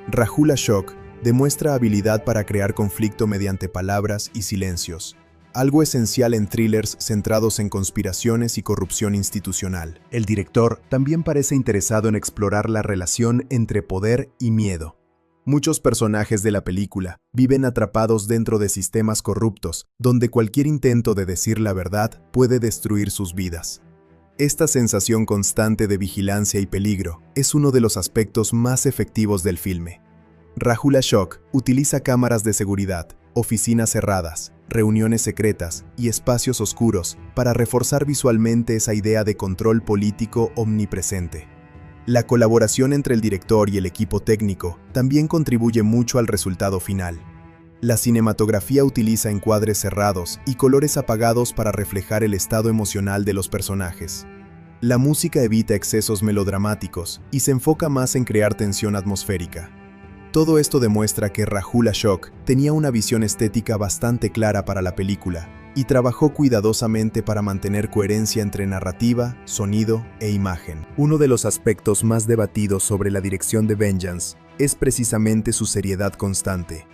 Rahul Ashok demuestra habilidad para crear conflicto mediante palabras y silencios, algo esencial en thrillers centrados en conspiraciones y corrupción institucional. El director también parece interesado en explorar la relación entre poder y miedo. Muchos personajes de la película viven atrapados dentro de sistemas corruptos, donde cualquier intento de decir la verdad puede destruir sus vidas. Esta sensación constante de vigilancia y peligro es uno de los aspectos más efectivos del filme. Rahul Ashok utiliza cámaras de seguridad, oficinas cerradas, reuniones secretas y espacios oscuros para reforzar visualmente esa idea de control político omnipresente. La colaboración entre el director y el equipo técnico también contribuye mucho al resultado final. La cinematografía utiliza encuadres cerrados y colores apagados para reflejar el estado emocional de los personajes. La música evita excesos melodramáticos y se enfoca más en crear tensión atmosférica. Todo esto demuestra que Rahul Ashok tenía una visión estética bastante clara para la película y trabajó cuidadosamente para mantener coherencia entre narrativa, sonido e imagen. Uno de los aspectos más debatidos sobre la dirección de Vengeance es precisamente su seriedad constante.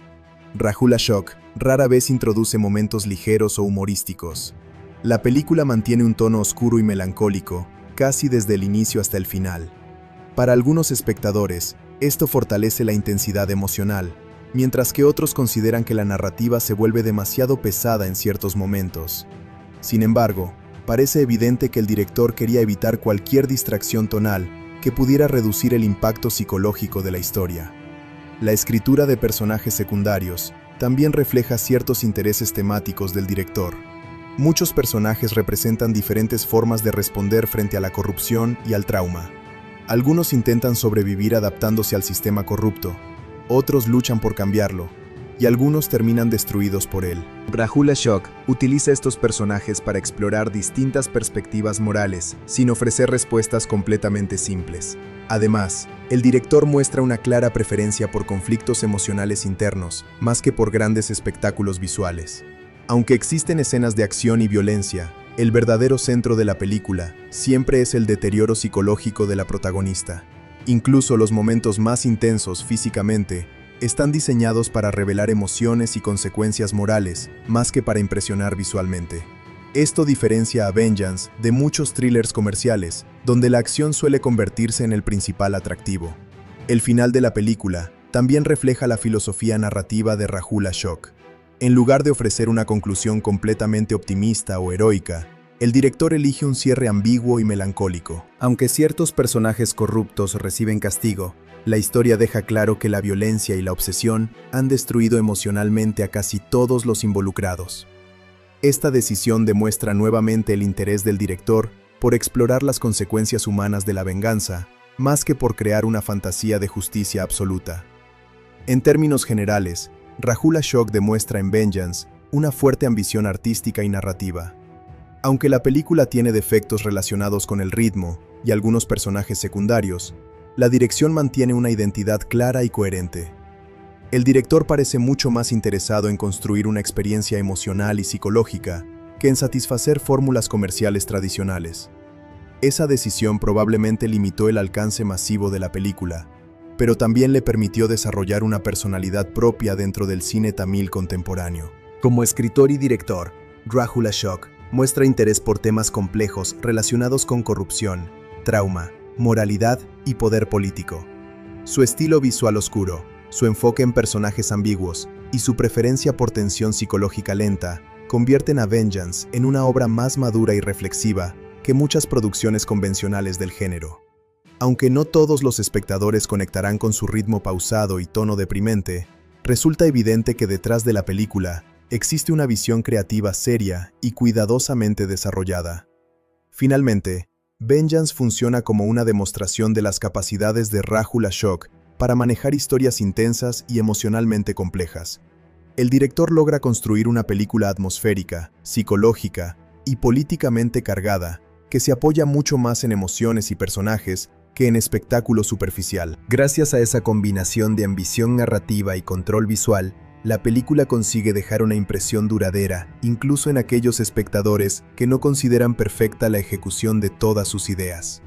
Rahul Ashok rara vez introduce momentos ligeros o humorísticos. La película mantiene un tono oscuro y melancólico, casi desde el inicio hasta el final. Para algunos espectadores, esto fortalece la intensidad emocional, mientras que otros consideran que la narrativa se vuelve demasiado pesada en ciertos momentos. Sin embargo, parece evidente que el director quería evitar cualquier distracción tonal que pudiera reducir el impacto psicológico de la historia. La escritura de personajes secundarios también refleja ciertos intereses temáticos del director. Muchos personajes representan diferentes formas de responder frente a la corrupción y al trauma. Algunos intentan sobrevivir adaptándose al sistema corrupto, otros luchan por cambiarlo, y algunos terminan destruidos por él. Rahul Ashok utiliza estos personajes para explorar distintas perspectivas morales, sin ofrecer respuestas completamente simples. Además, el director muestra una clara preferencia por conflictos emocionales internos, más que por grandes espectáculos visuales. Aunque existen escenas de acción y violencia, el verdadero centro de la película siempre es el deterioro psicológico de la protagonista. Incluso los momentos más intensos físicamente están diseñados para revelar emociones y consecuencias morales, más que para impresionar visualmente. Esto diferencia a Vengeance de muchos thrillers comerciales, donde la acción suele convertirse en el principal atractivo. El final de la película también refleja la filosofía narrativa de Rahul Ashok. En lugar de ofrecer una conclusión completamente optimista o heroica, el director elige un cierre ambiguo y melancólico. Aunque ciertos personajes corruptos reciben castigo, la historia deja claro que la violencia y la obsesión han destruido emocionalmente a casi todos los involucrados. Esta decisión demuestra nuevamente el interés del director por explorar las consecuencias humanas de la venganza, más que por crear una fantasía de justicia absoluta. En términos generales, Rahul Ashok demuestra en Vengeance una fuerte ambición artística y narrativa. Aunque la película tiene defectos relacionados con el ritmo y algunos personajes secundarios, la dirección mantiene una identidad clara y coherente. El director parece mucho más interesado en construir una experiencia emocional y psicológica que en satisfacer fórmulas comerciales tradicionales. Esa decisión probablemente limitó el alcance masivo de la película, pero también le permitió desarrollar una personalidad propia dentro del cine tamil contemporáneo. Como escritor y director, Rahul Ashok muestra interés por temas complejos relacionados con corrupción, trauma, moralidad y poder político. Su estilo visual oscuro, su enfoque en personajes ambiguos y su preferencia por tensión psicológica lenta convierten a Vengeance en una obra más madura y reflexiva que muchas producciones convencionales del género. Aunque no todos los espectadores conectarán con su ritmo pausado y tono deprimente, resulta evidente que detrás de la película existe una visión creativa seria y cuidadosamente desarrollada. Finalmente, Vengeance funciona como una demostración de las capacidades de Rahul Ashok para manejar historias intensas y emocionalmente complejas. El director logra construir una película atmosférica, psicológica y políticamente cargada, que se apoya mucho más en emociones y personajes que en espectáculo superficial. Gracias a esa combinación de ambición narrativa y control visual, La película consigue dejar una impresión duradera, incluso en aquellos espectadores que no consideran perfecta la ejecución de todas sus ideas.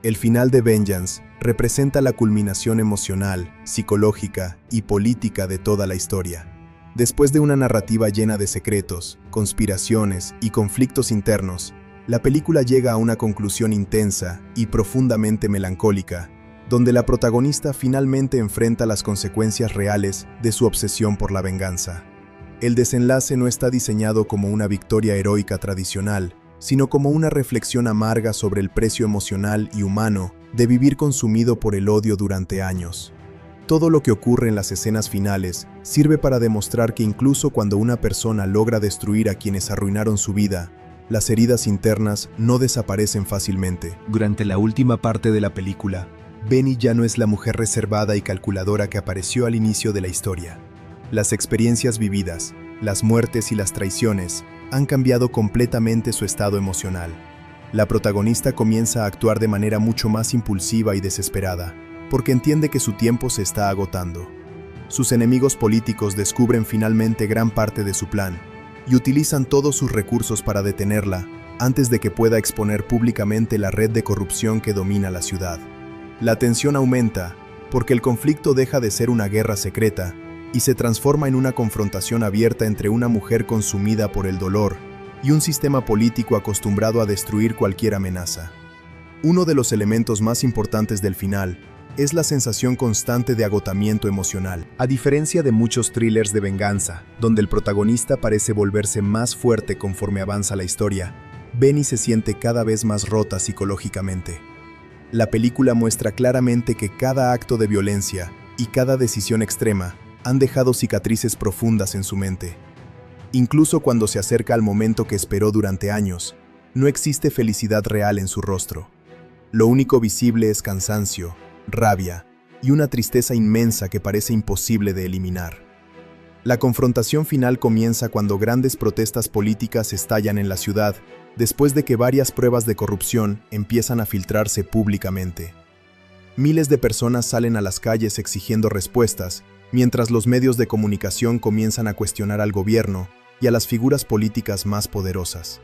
El final de Vengeance representa la culminación emocional, psicológica y política de toda la historia. Después de una narrativa llena de secretos, conspiraciones y conflictos internos, la película llega a una conclusión intensa y profundamente melancólica, donde la protagonista finalmente enfrenta las consecuencias reales de su obsesión por la venganza. El desenlace no está diseñado como una victoria heroica tradicional, sino como una reflexión amarga sobre el precio emocional y humano de vivir consumido por el odio durante años. Todo lo que ocurre en las escenas finales sirve para demostrar que incluso cuando una persona logra destruir a quienes arruinaron su vida, las heridas internas no desaparecen fácilmente. Durante la última parte de la película, Benny ya no es la mujer reservada y calculadora que apareció al inicio de la historia. Las experiencias vividas, las muertes y las traiciones han cambiado completamente su estado emocional. La protagonista comienza a actuar de manera mucho más impulsiva y desesperada, porque entiende que su tiempo se está agotando. Sus enemigos políticos descubren finalmente gran parte de su plan y utilizan todos sus recursos para detenerla antes de que pueda exponer públicamente la red de corrupción que domina la ciudad. La tensión aumenta porque el conflicto deja de ser una guerra secreta y se transforma en una confrontación abierta entre una mujer consumida por el dolor y un sistema político acostumbrado a destruir cualquier amenaza. Uno de los elementos más importantes del final es la sensación constante de agotamiento emocional. A diferencia de muchos thrillers de venganza, donde el protagonista parece volverse más fuerte conforme avanza la historia, Benny se siente cada vez más rota psicológicamente. La película muestra claramente que cada acto de violencia y cada decisión extrema han dejado cicatrices profundas en su mente. Incluso cuando se acerca al momento que esperó durante años, no existe felicidad real en su rostro. Lo único visible es cansancio, rabia y una tristeza inmensa que parece imposible de eliminar. La confrontación final comienza cuando grandes protestas políticas estallan en la ciudad, después de que varias pruebas de corrupción empiezan a filtrarse públicamente. Miles de personas salen a las calles exigiendo respuestas, mientras los medios de comunicación comienzan a cuestionar al gobierno y a las figuras políticas más poderosas.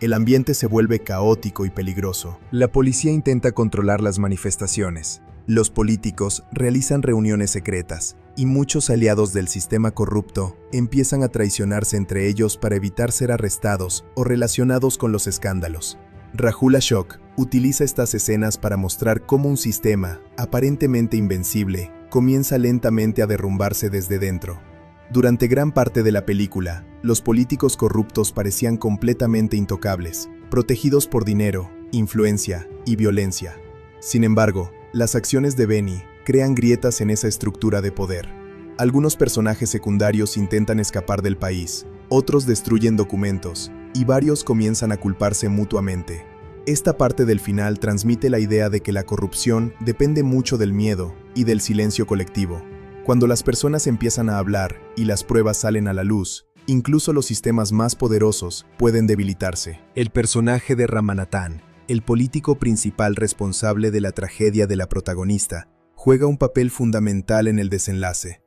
El ambiente se vuelve caótico y peligroso. La policía intenta controlar las manifestaciones. Los políticos realizan reuniones secretas y muchos aliados del sistema corrupto empiezan a traicionarse entre ellos para evitar ser arrestados o relacionados con los escándalos. Rahul Ashok utiliza estas escenas para mostrar cómo un sistema, aparentemente invencible, comienza lentamente a derrumbarse desde dentro. Durante gran parte de la película, los políticos corruptos parecían completamente intocables, protegidos por dinero, influencia y violencia. Sin embargo, las acciones de Benny crean grietas en esa estructura de poder. Algunos personajes secundarios intentan escapar del país, otros destruyen documentos, y varios comienzan a culparse mutuamente. Esta parte del final transmite la idea de que la corrupción depende mucho del miedo y del silencio colectivo. Cuando las personas empiezan a hablar y las pruebas salen a la luz, incluso los sistemas más poderosos pueden debilitarse. El personaje de Ramanathan, el político principal responsable de la tragedia de la protagonista, juega un papel fundamental en el desenlace.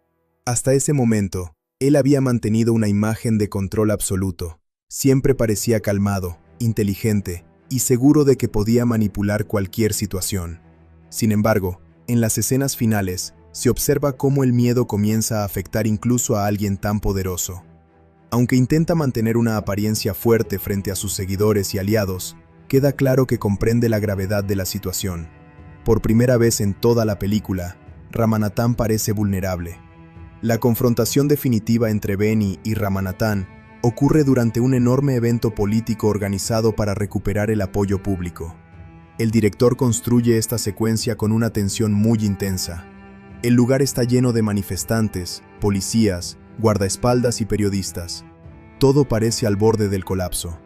Hasta ese momento, él había mantenido una imagen de control absoluto. Siempre parecía calmado, inteligente y seguro de que podía manipular cualquier situación. Sin embargo, en las escenas finales, se observa cómo el miedo comienza a afectar incluso a alguien tan poderoso. Aunque intenta mantener una apariencia fuerte frente a sus seguidores y aliados, queda claro que comprende la gravedad de la situación. Por primera vez en toda la película, Ramanathan parece vulnerable. La confrontación definitiva entre Benny y Ramanathan ocurre durante un enorme evento político organizado para recuperar el apoyo público. El director construye esta secuencia con una tensión muy intensa. El lugar está lleno de manifestantes, policías, guardaespaldas y periodistas. Todo parece al borde del colapso.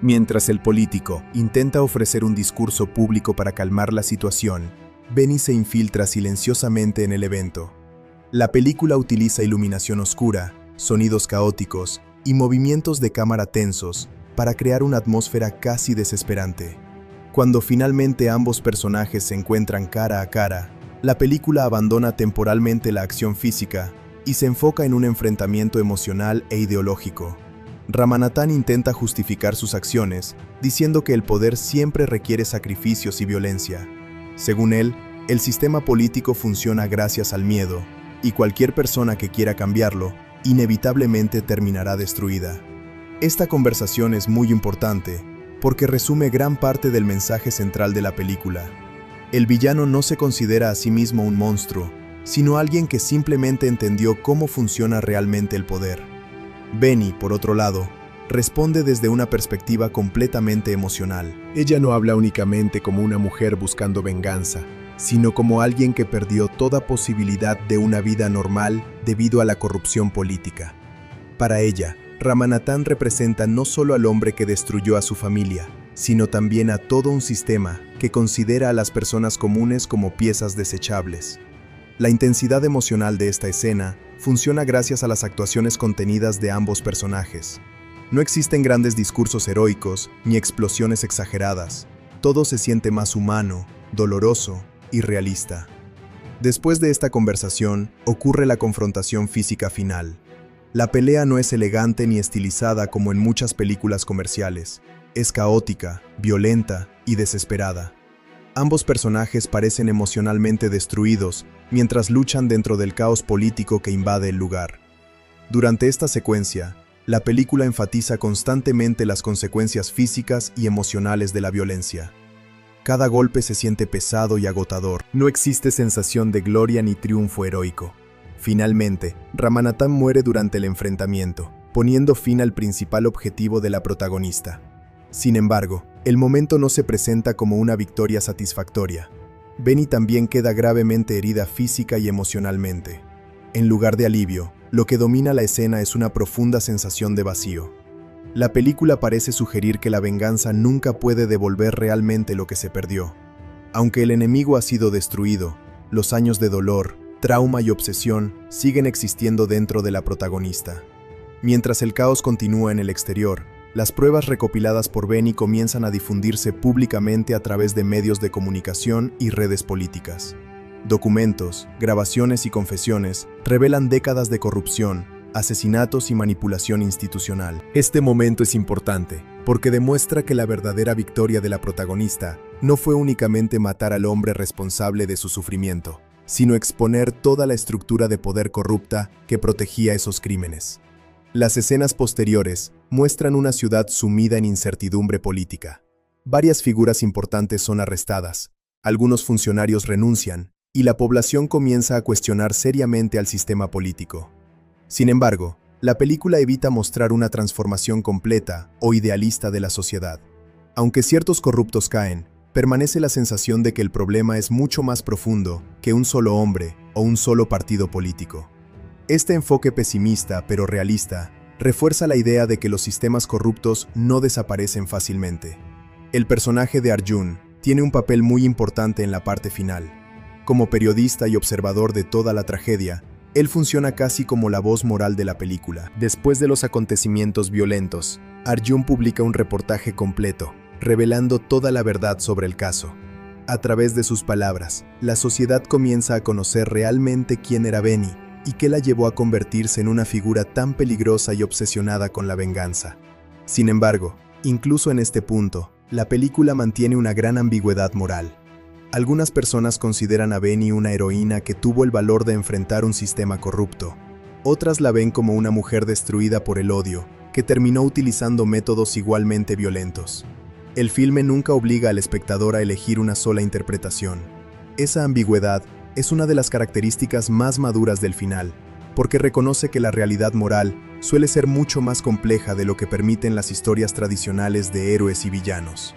Mientras el político intenta ofrecer un discurso público para calmar la situación, Benny se infiltra silenciosamente en el evento. La película utiliza iluminación oscura, sonidos caóticos y movimientos de cámara tensos para crear una atmósfera casi desesperante. Cuando finalmente ambos personajes se encuentran cara a cara, la película abandona temporalmente la acción física y se enfoca en un enfrentamiento emocional e ideológico. Ramanathan intenta justificar sus acciones, diciendo que el poder siempre requiere sacrificios y violencia. Según él, el sistema político funciona gracias al miedo, y cualquier persona que quiera cambiarlo, inevitablemente terminará destruida. Esta conversación es muy importante, porque resume gran parte del mensaje central de la película. El villano no se considera a sí mismo un monstruo, sino alguien que simplemente entendió cómo funciona realmente el poder. Benny, por otro lado, responde desde una perspectiva completamente emocional. Ella no habla únicamente como una mujer buscando venganza, sino como alguien que perdió toda posibilidad de una vida normal debido a la corrupción política. Para ella, Ramanathan representa no solo al hombre que destruyó a su familia, sino también a todo un sistema que considera a las personas comunes como piezas desechables. La intensidad emocional de esta escena funciona gracias a las actuaciones contenidas de ambos personajes. No existen grandes discursos heroicos ni explosiones exageradas. Todo se siente más humano, doloroso y realista. Después de esta conversación, ocurre la confrontación física final. La pelea no es elegante ni estilizada como en muchas películas comerciales. Es caótica, violenta y desesperada. Ambos personajes parecen emocionalmente destruidos mientras luchan dentro del caos político que invade el lugar. Durante esta secuencia, la película enfatiza constantemente las consecuencias físicas y emocionales de la violencia. Cada golpe se siente pesado y agotador. No existe sensación de gloria ni triunfo heroico. Finalmente, Ramanathan muere durante el enfrentamiento, poniendo fin al principal objetivo de la protagonista. Sin embargo, el momento no se presenta como una victoria satisfactoria. Benny también queda gravemente herida física y emocionalmente. En lugar de alivio, lo que domina la escena es una profunda sensación de vacío. La película parece sugerir que la venganza nunca puede devolver realmente lo que se perdió. Aunque el enemigo ha sido destruido, los años de dolor, trauma y obsesión siguen existiendo dentro de la protagonista. Mientras el caos continúa en el exterior, las pruebas recopiladas por Benny comienzan a difundirse públicamente a través de medios de comunicación y redes políticas. Documentos, grabaciones y confesiones revelan décadas de corrupción, asesinatos y manipulación institucional. Este momento es importante, porque demuestra que la verdadera victoria de la protagonista no fue únicamente matar al hombre responsable de su sufrimiento, sino exponer toda la estructura de poder corrupta que protegía esos crímenes. Las escenas posteriores muestran una ciudad sumida en incertidumbre política. Varias figuras importantes son arrestadas, algunos funcionarios renuncian, y la población comienza a cuestionar seriamente al sistema político. Sin embargo, la película evita mostrar una transformación completa o idealista de la sociedad. Aunque ciertos corruptos caen, permanece la sensación de que el problema es mucho más profundo que un solo hombre o un solo partido político. Este enfoque pesimista pero realista refuerza la idea de que los sistemas corruptos no desaparecen fácilmente. El personaje de Arjun tiene un papel muy importante en la parte final. Como periodista y observador de toda la tragedia, él funciona casi como la voz moral de la película. Después de los acontecimientos violentos, Arjun publica un reportaje completo, revelando toda la verdad sobre el caso. A través de sus palabras, la sociedad comienza a conocer realmente quién era Benny y qué la llevó a convertirse en una figura tan peligrosa y obsesionada con la venganza. Sin embargo, incluso en este punto, la película mantiene una gran ambigüedad moral. Algunas personas consideran a Benny una heroína que tuvo el valor de enfrentar un sistema corrupto. Otras la ven como una mujer destruida por el odio, que terminó utilizando métodos igualmente violentos. El filme nunca obliga al espectador a elegir una sola interpretación. Esa ambigüedad es una de las características más maduras del final, porque reconoce que la realidad moral suele ser mucho más compleja de lo que permiten las historias tradicionales de héroes y villanos.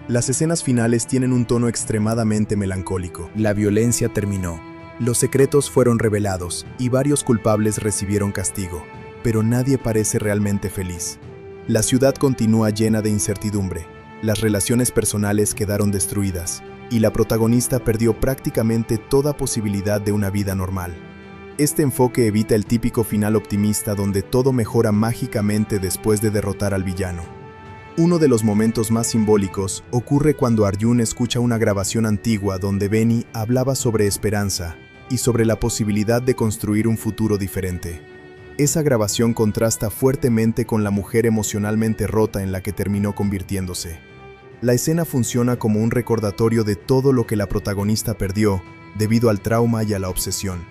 Las escenas finales tienen un tono extremadamente melancólico. La violencia terminó, los secretos fueron revelados y varios culpables recibieron castigo, pero nadie parece realmente feliz. La ciudad continúa llena de incertidumbre, las relaciones personales quedaron destruidas, y la protagonista perdió prácticamente toda posibilidad de una vida normal. Este enfoque evita el típico final optimista donde todo mejora mágicamente después de derrotar al villano. Uno de los momentos más simbólicos ocurre cuando Arjun escucha una grabación antigua donde Benny hablaba sobre esperanza y sobre la posibilidad de construir un futuro diferente. Esa grabación contrasta fuertemente con la mujer emocionalmente rota en la que terminó convirtiéndose. La escena funciona como un recordatorio de todo lo que la protagonista perdió debido al trauma y a la obsesión.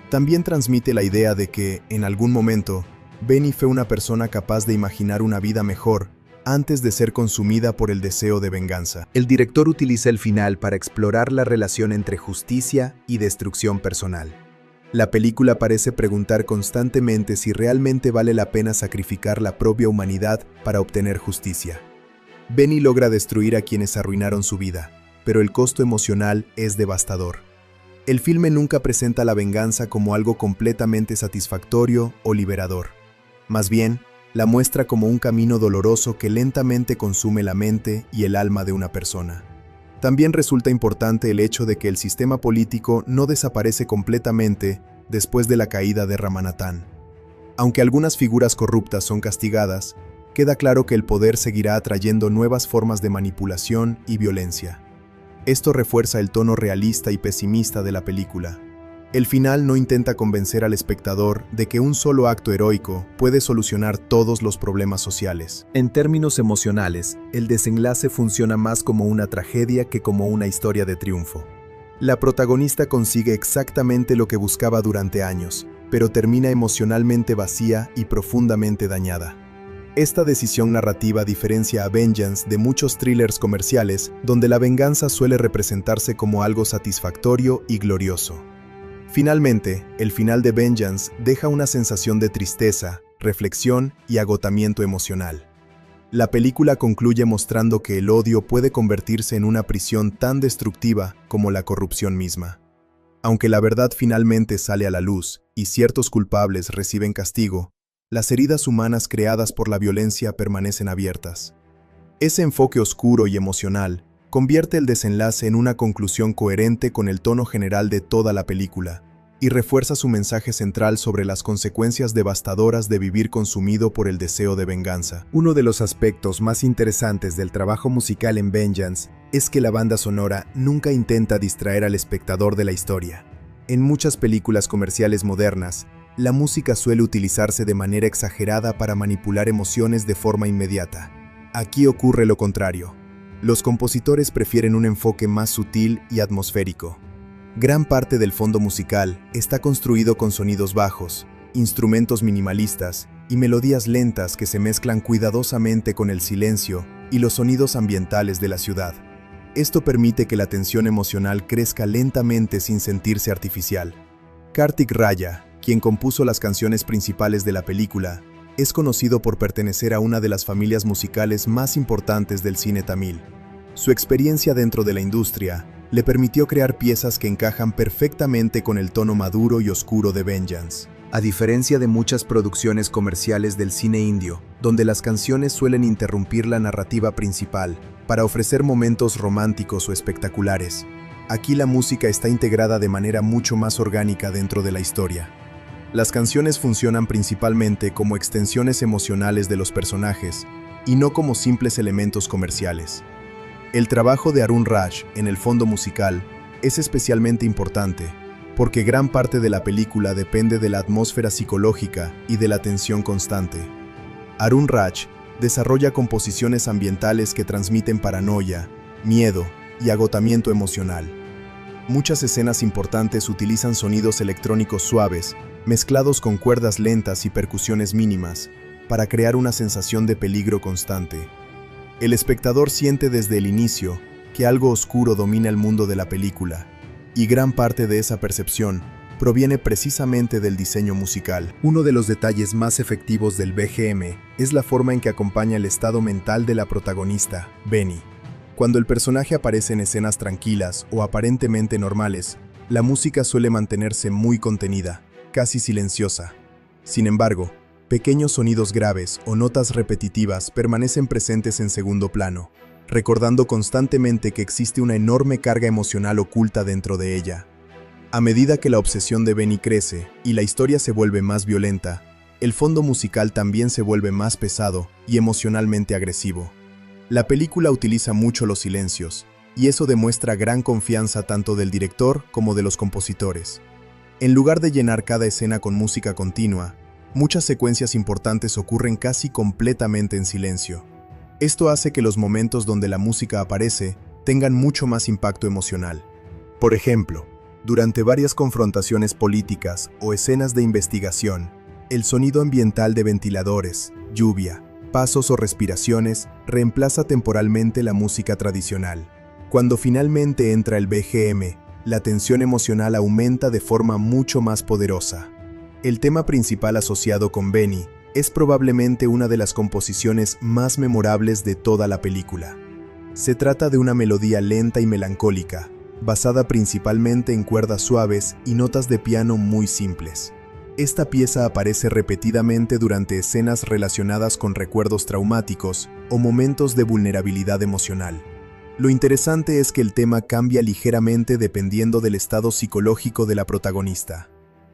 También transmite la idea de que, en algún momento, Benny fue una persona capaz de imaginar una vida mejor antes de ser consumida por el deseo de venganza. El director utiliza el final para explorar la relación entre justicia y destrucción personal. La película parece preguntar constantemente si realmente vale la pena sacrificar la propia humanidad para obtener justicia. Benny logra destruir a quienes arruinaron su vida, pero el costo emocional es devastador. El filme nunca presenta la venganza como algo completamente satisfactorio o liberador. Más bien, la muestra como un camino doloroso que lentamente consume la mente y el alma de una persona. También resulta importante el hecho de que el sistema político no desaparece completamente después de la caída de Ramanathan. Aunque algunas figuras corruptas son castigadas, queda claro que el poder seguirá atrayendo nuevas formas de manipulación y violencia. Esto refuerza el tono realista y pesimista de la película. El final no intenta convencer al espectador de que un solo acto heroico puede solucionar todos los problemas sociales. En términos emocionales, el desenlace funciona más como una tragedia que como una historia de triunfo. La protagonista consigue exactamente lo que buscaba durante años, pero termina emocionalmente vacía y profundamente dañada. Esta decisión narrativa diferencia a Vengeance de muchos thrillers comerciales donde la venganza suele representarse como algo satisfactorio y glorioso. Finalmente, el final de Vengeance deja una sensación de tristeza, reflexión y agotamiento emocional. La película concluye mostrando que el odio puede convertirse en una prisión tan destructiva como la corrupción misma. Aunque la verdad finalmente sale a la luz y ciertos culpables reciben castigo, las heridas humanas creadas por la violencia permanecen abiertas. Ese enfoque oscuro y emocional convierte el desenlace en una conclusión coherente con el tono general de toda la película y refuerza su mensaje central sobre las consecuencias devastadoras de vivir consumido por el deseo de venganza. Uno de los aspectos más interesantes del trabajo musical en Vengeance es que la banda sonora nunca intenta distraer al espectador de la historia. En muchas películas comerciales modernas, la música suele utilizarse de manera exagerada para manipular emociones de forma inmediata. Aquí ocurre lo contrario. Los compositores prefieren un enfoque más sutil y atmosférico. Gran parte del fondo musical está construido con sonidos bajos, instrumentos minimalistas y melodías lentas que se mezclan cuidadosamente con el silencio y los sonidos ambientales de la ciudad. Esto permite que la tensión emocional crezca lentamente sin sentirse artificial. Kartik Raya, quien compuso las canciones principales de la película, es conocido por pertenecer a una de las familias musicales más importantes del cine tamil. Su experiencia dentro de la industria le permitió crear piezas que encajan perfectamente con el tono maduro y oscuro de Vengeance. A diferencia de muchas producciones comerciales del cine indio, donde las canciones suelen interrumpir la narrativa principal para ofrecer momentos románticos o espectaculares, aquí la música está integrada de manera mucho más orgánica dentro de la historia. Las canciones funcionan principalmente como extensiones emocionales de los personajes y no como simples elementos comerciales. El trabajo de Arun Raj en el fondo musical es especialmente importante porque gran parte de la película depende de la atmósfera psicológica y de la tensión constante. Arun Raj desarrolla composiciones ambientales que transmiten paranoia, miedo y agotamiento emocional. Muchas escenas importantes utilizan sonidos electrónicos suaves, mezclados con cuerdas lentas y percusiones mínimas, para crear una sensación de peligro constante. El espectador siente desde el inicio que algo oscuro domina el mundo de la película, y gran parte de esa percepción proviene precisamente del diseño musical. Uno de los detalles más efectivos del BGM es la forma en que acompaña el estado mental de la protagonista, Benny. Cuando el personaje aparece en escenas tranquilas o aparentemente normales, la música suele mantenerse muy contenida, casi silenciosa. Sin embargo, pequeños sonidos graves o notas repetitivas permanecen presentes en segundo plano, recordando constantemente que existe una enorme carga emocional oculta dentro de ella. A medida que la obsesión de Benny crece y la historia se vuelve más violenta, el fondo musical también se vuelve más pesado y emocionalmente agresivo. La película utiliza mucho los silencios, y eso demuestra gran confianza tanto del director como de los compositores. En lugar de llenar cada escena con música continua, muchas secuencias importantes ocurren casi completamente en silencio. Esto hace que los momentos donde la música aparece tengan mucho más impacto emocional. Por ejemplo, durante varias confrontaciones políticas o escenas de investigación, el sonido ambiental de ventiladores, lluvia, pasos o respiraciones reemplaza temporalmente la música tradicional. Cuando finalmente entra el BGM, la tensión emocional aumenta de forma mucho más poderosa. El tema principal asociado con Benny es probablemente una de las composiciones más memorables de toda la película. Se trata de una melodía lenta y melancólica, basada principalmente en cuerdas suaves y notas de piano muy simples. Esta pieza aparece repetidamente durante escenas relacionadas con recuerdos traumáticos o momentos de vulnerabilidad emocional. Lo interesante es que el tema cambia ligeramente dependiendo del estado psicológico de la protagonista.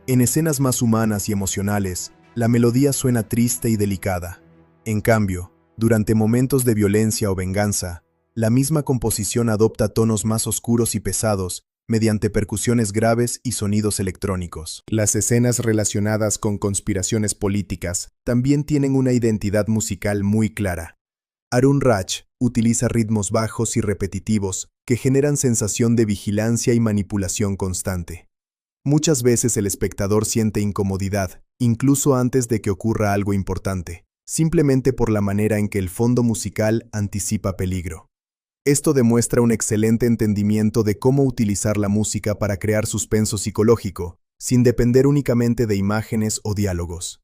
En escenas más humanas y emocionales, la melodía suena triste y delicada. En cambio, durante momentos de violencia o venganza, la misma composición adopta tonos más oscuros y pesados mediante percusiones graves y sonidos electrónicos. Las escenas relacionadas con conspiraciones políticas también tienen una identidad musical muy clara. Arun Raj utiliza ritmos bajos y repetitivos que generan sensación de vigilancia y manipulación constante. Muchas veces el espectador siente incomodidad, incluso antes de que ocurra algo importante, simplemente por la manera en que el fondo musical anticipa peligro. Esto demuestra un excelente entendimiento de cómo utilizar la música para crear suspenso psicológico, sin depender únicamente de imágenes o diálogos.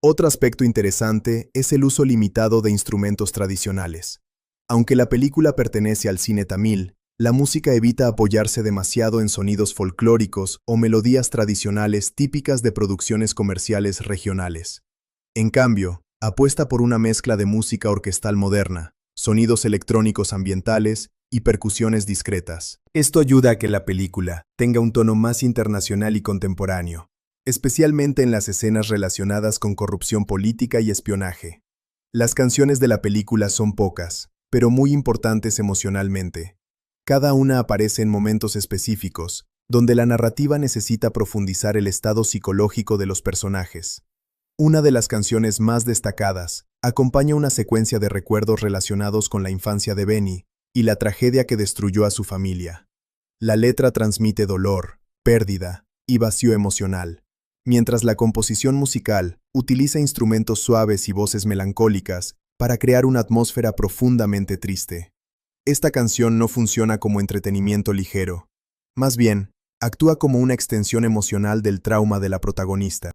Otro aspecto interesante es el uso limitado de instrumentos tradicionales. Aunque la película pertenece al cine tamil, la música evita apoyarse demasiado en sonidos folclóricos o melodías tradicionales típicas de producciones comerciales regionales. En cambio, apuesta por una mezcla de música orquestal moderna, sonidos electrónicos ambientales y percusiones discretas. Esto ayuda a que la película tenga un tono más internacional y contemporáneo, especialmente en las escenas relacionadas con corrupción política y espionaje. Las canciones de la película son pocas, pero muy importantes emocionalmente. Cada una aparece en momentos específicos, donde la narrativa necesita profundizar el estado psicológico de los personajes. Una de las canciones más destacadas acompaña una secuencia de recuerdos relacionados con la infancia de Benny y la tragedia que destruyó a su familia. La letra transmite dolor, pérdida y vacío emocional, mientras la composición musical utiliza instrumentos suaves y voces melancólicas para crear una atmósfera profundamente triste. Esta canción no funciona como entretenimiento ligero, más bien, actúa como una extensión emocional del trauma de la protagonista.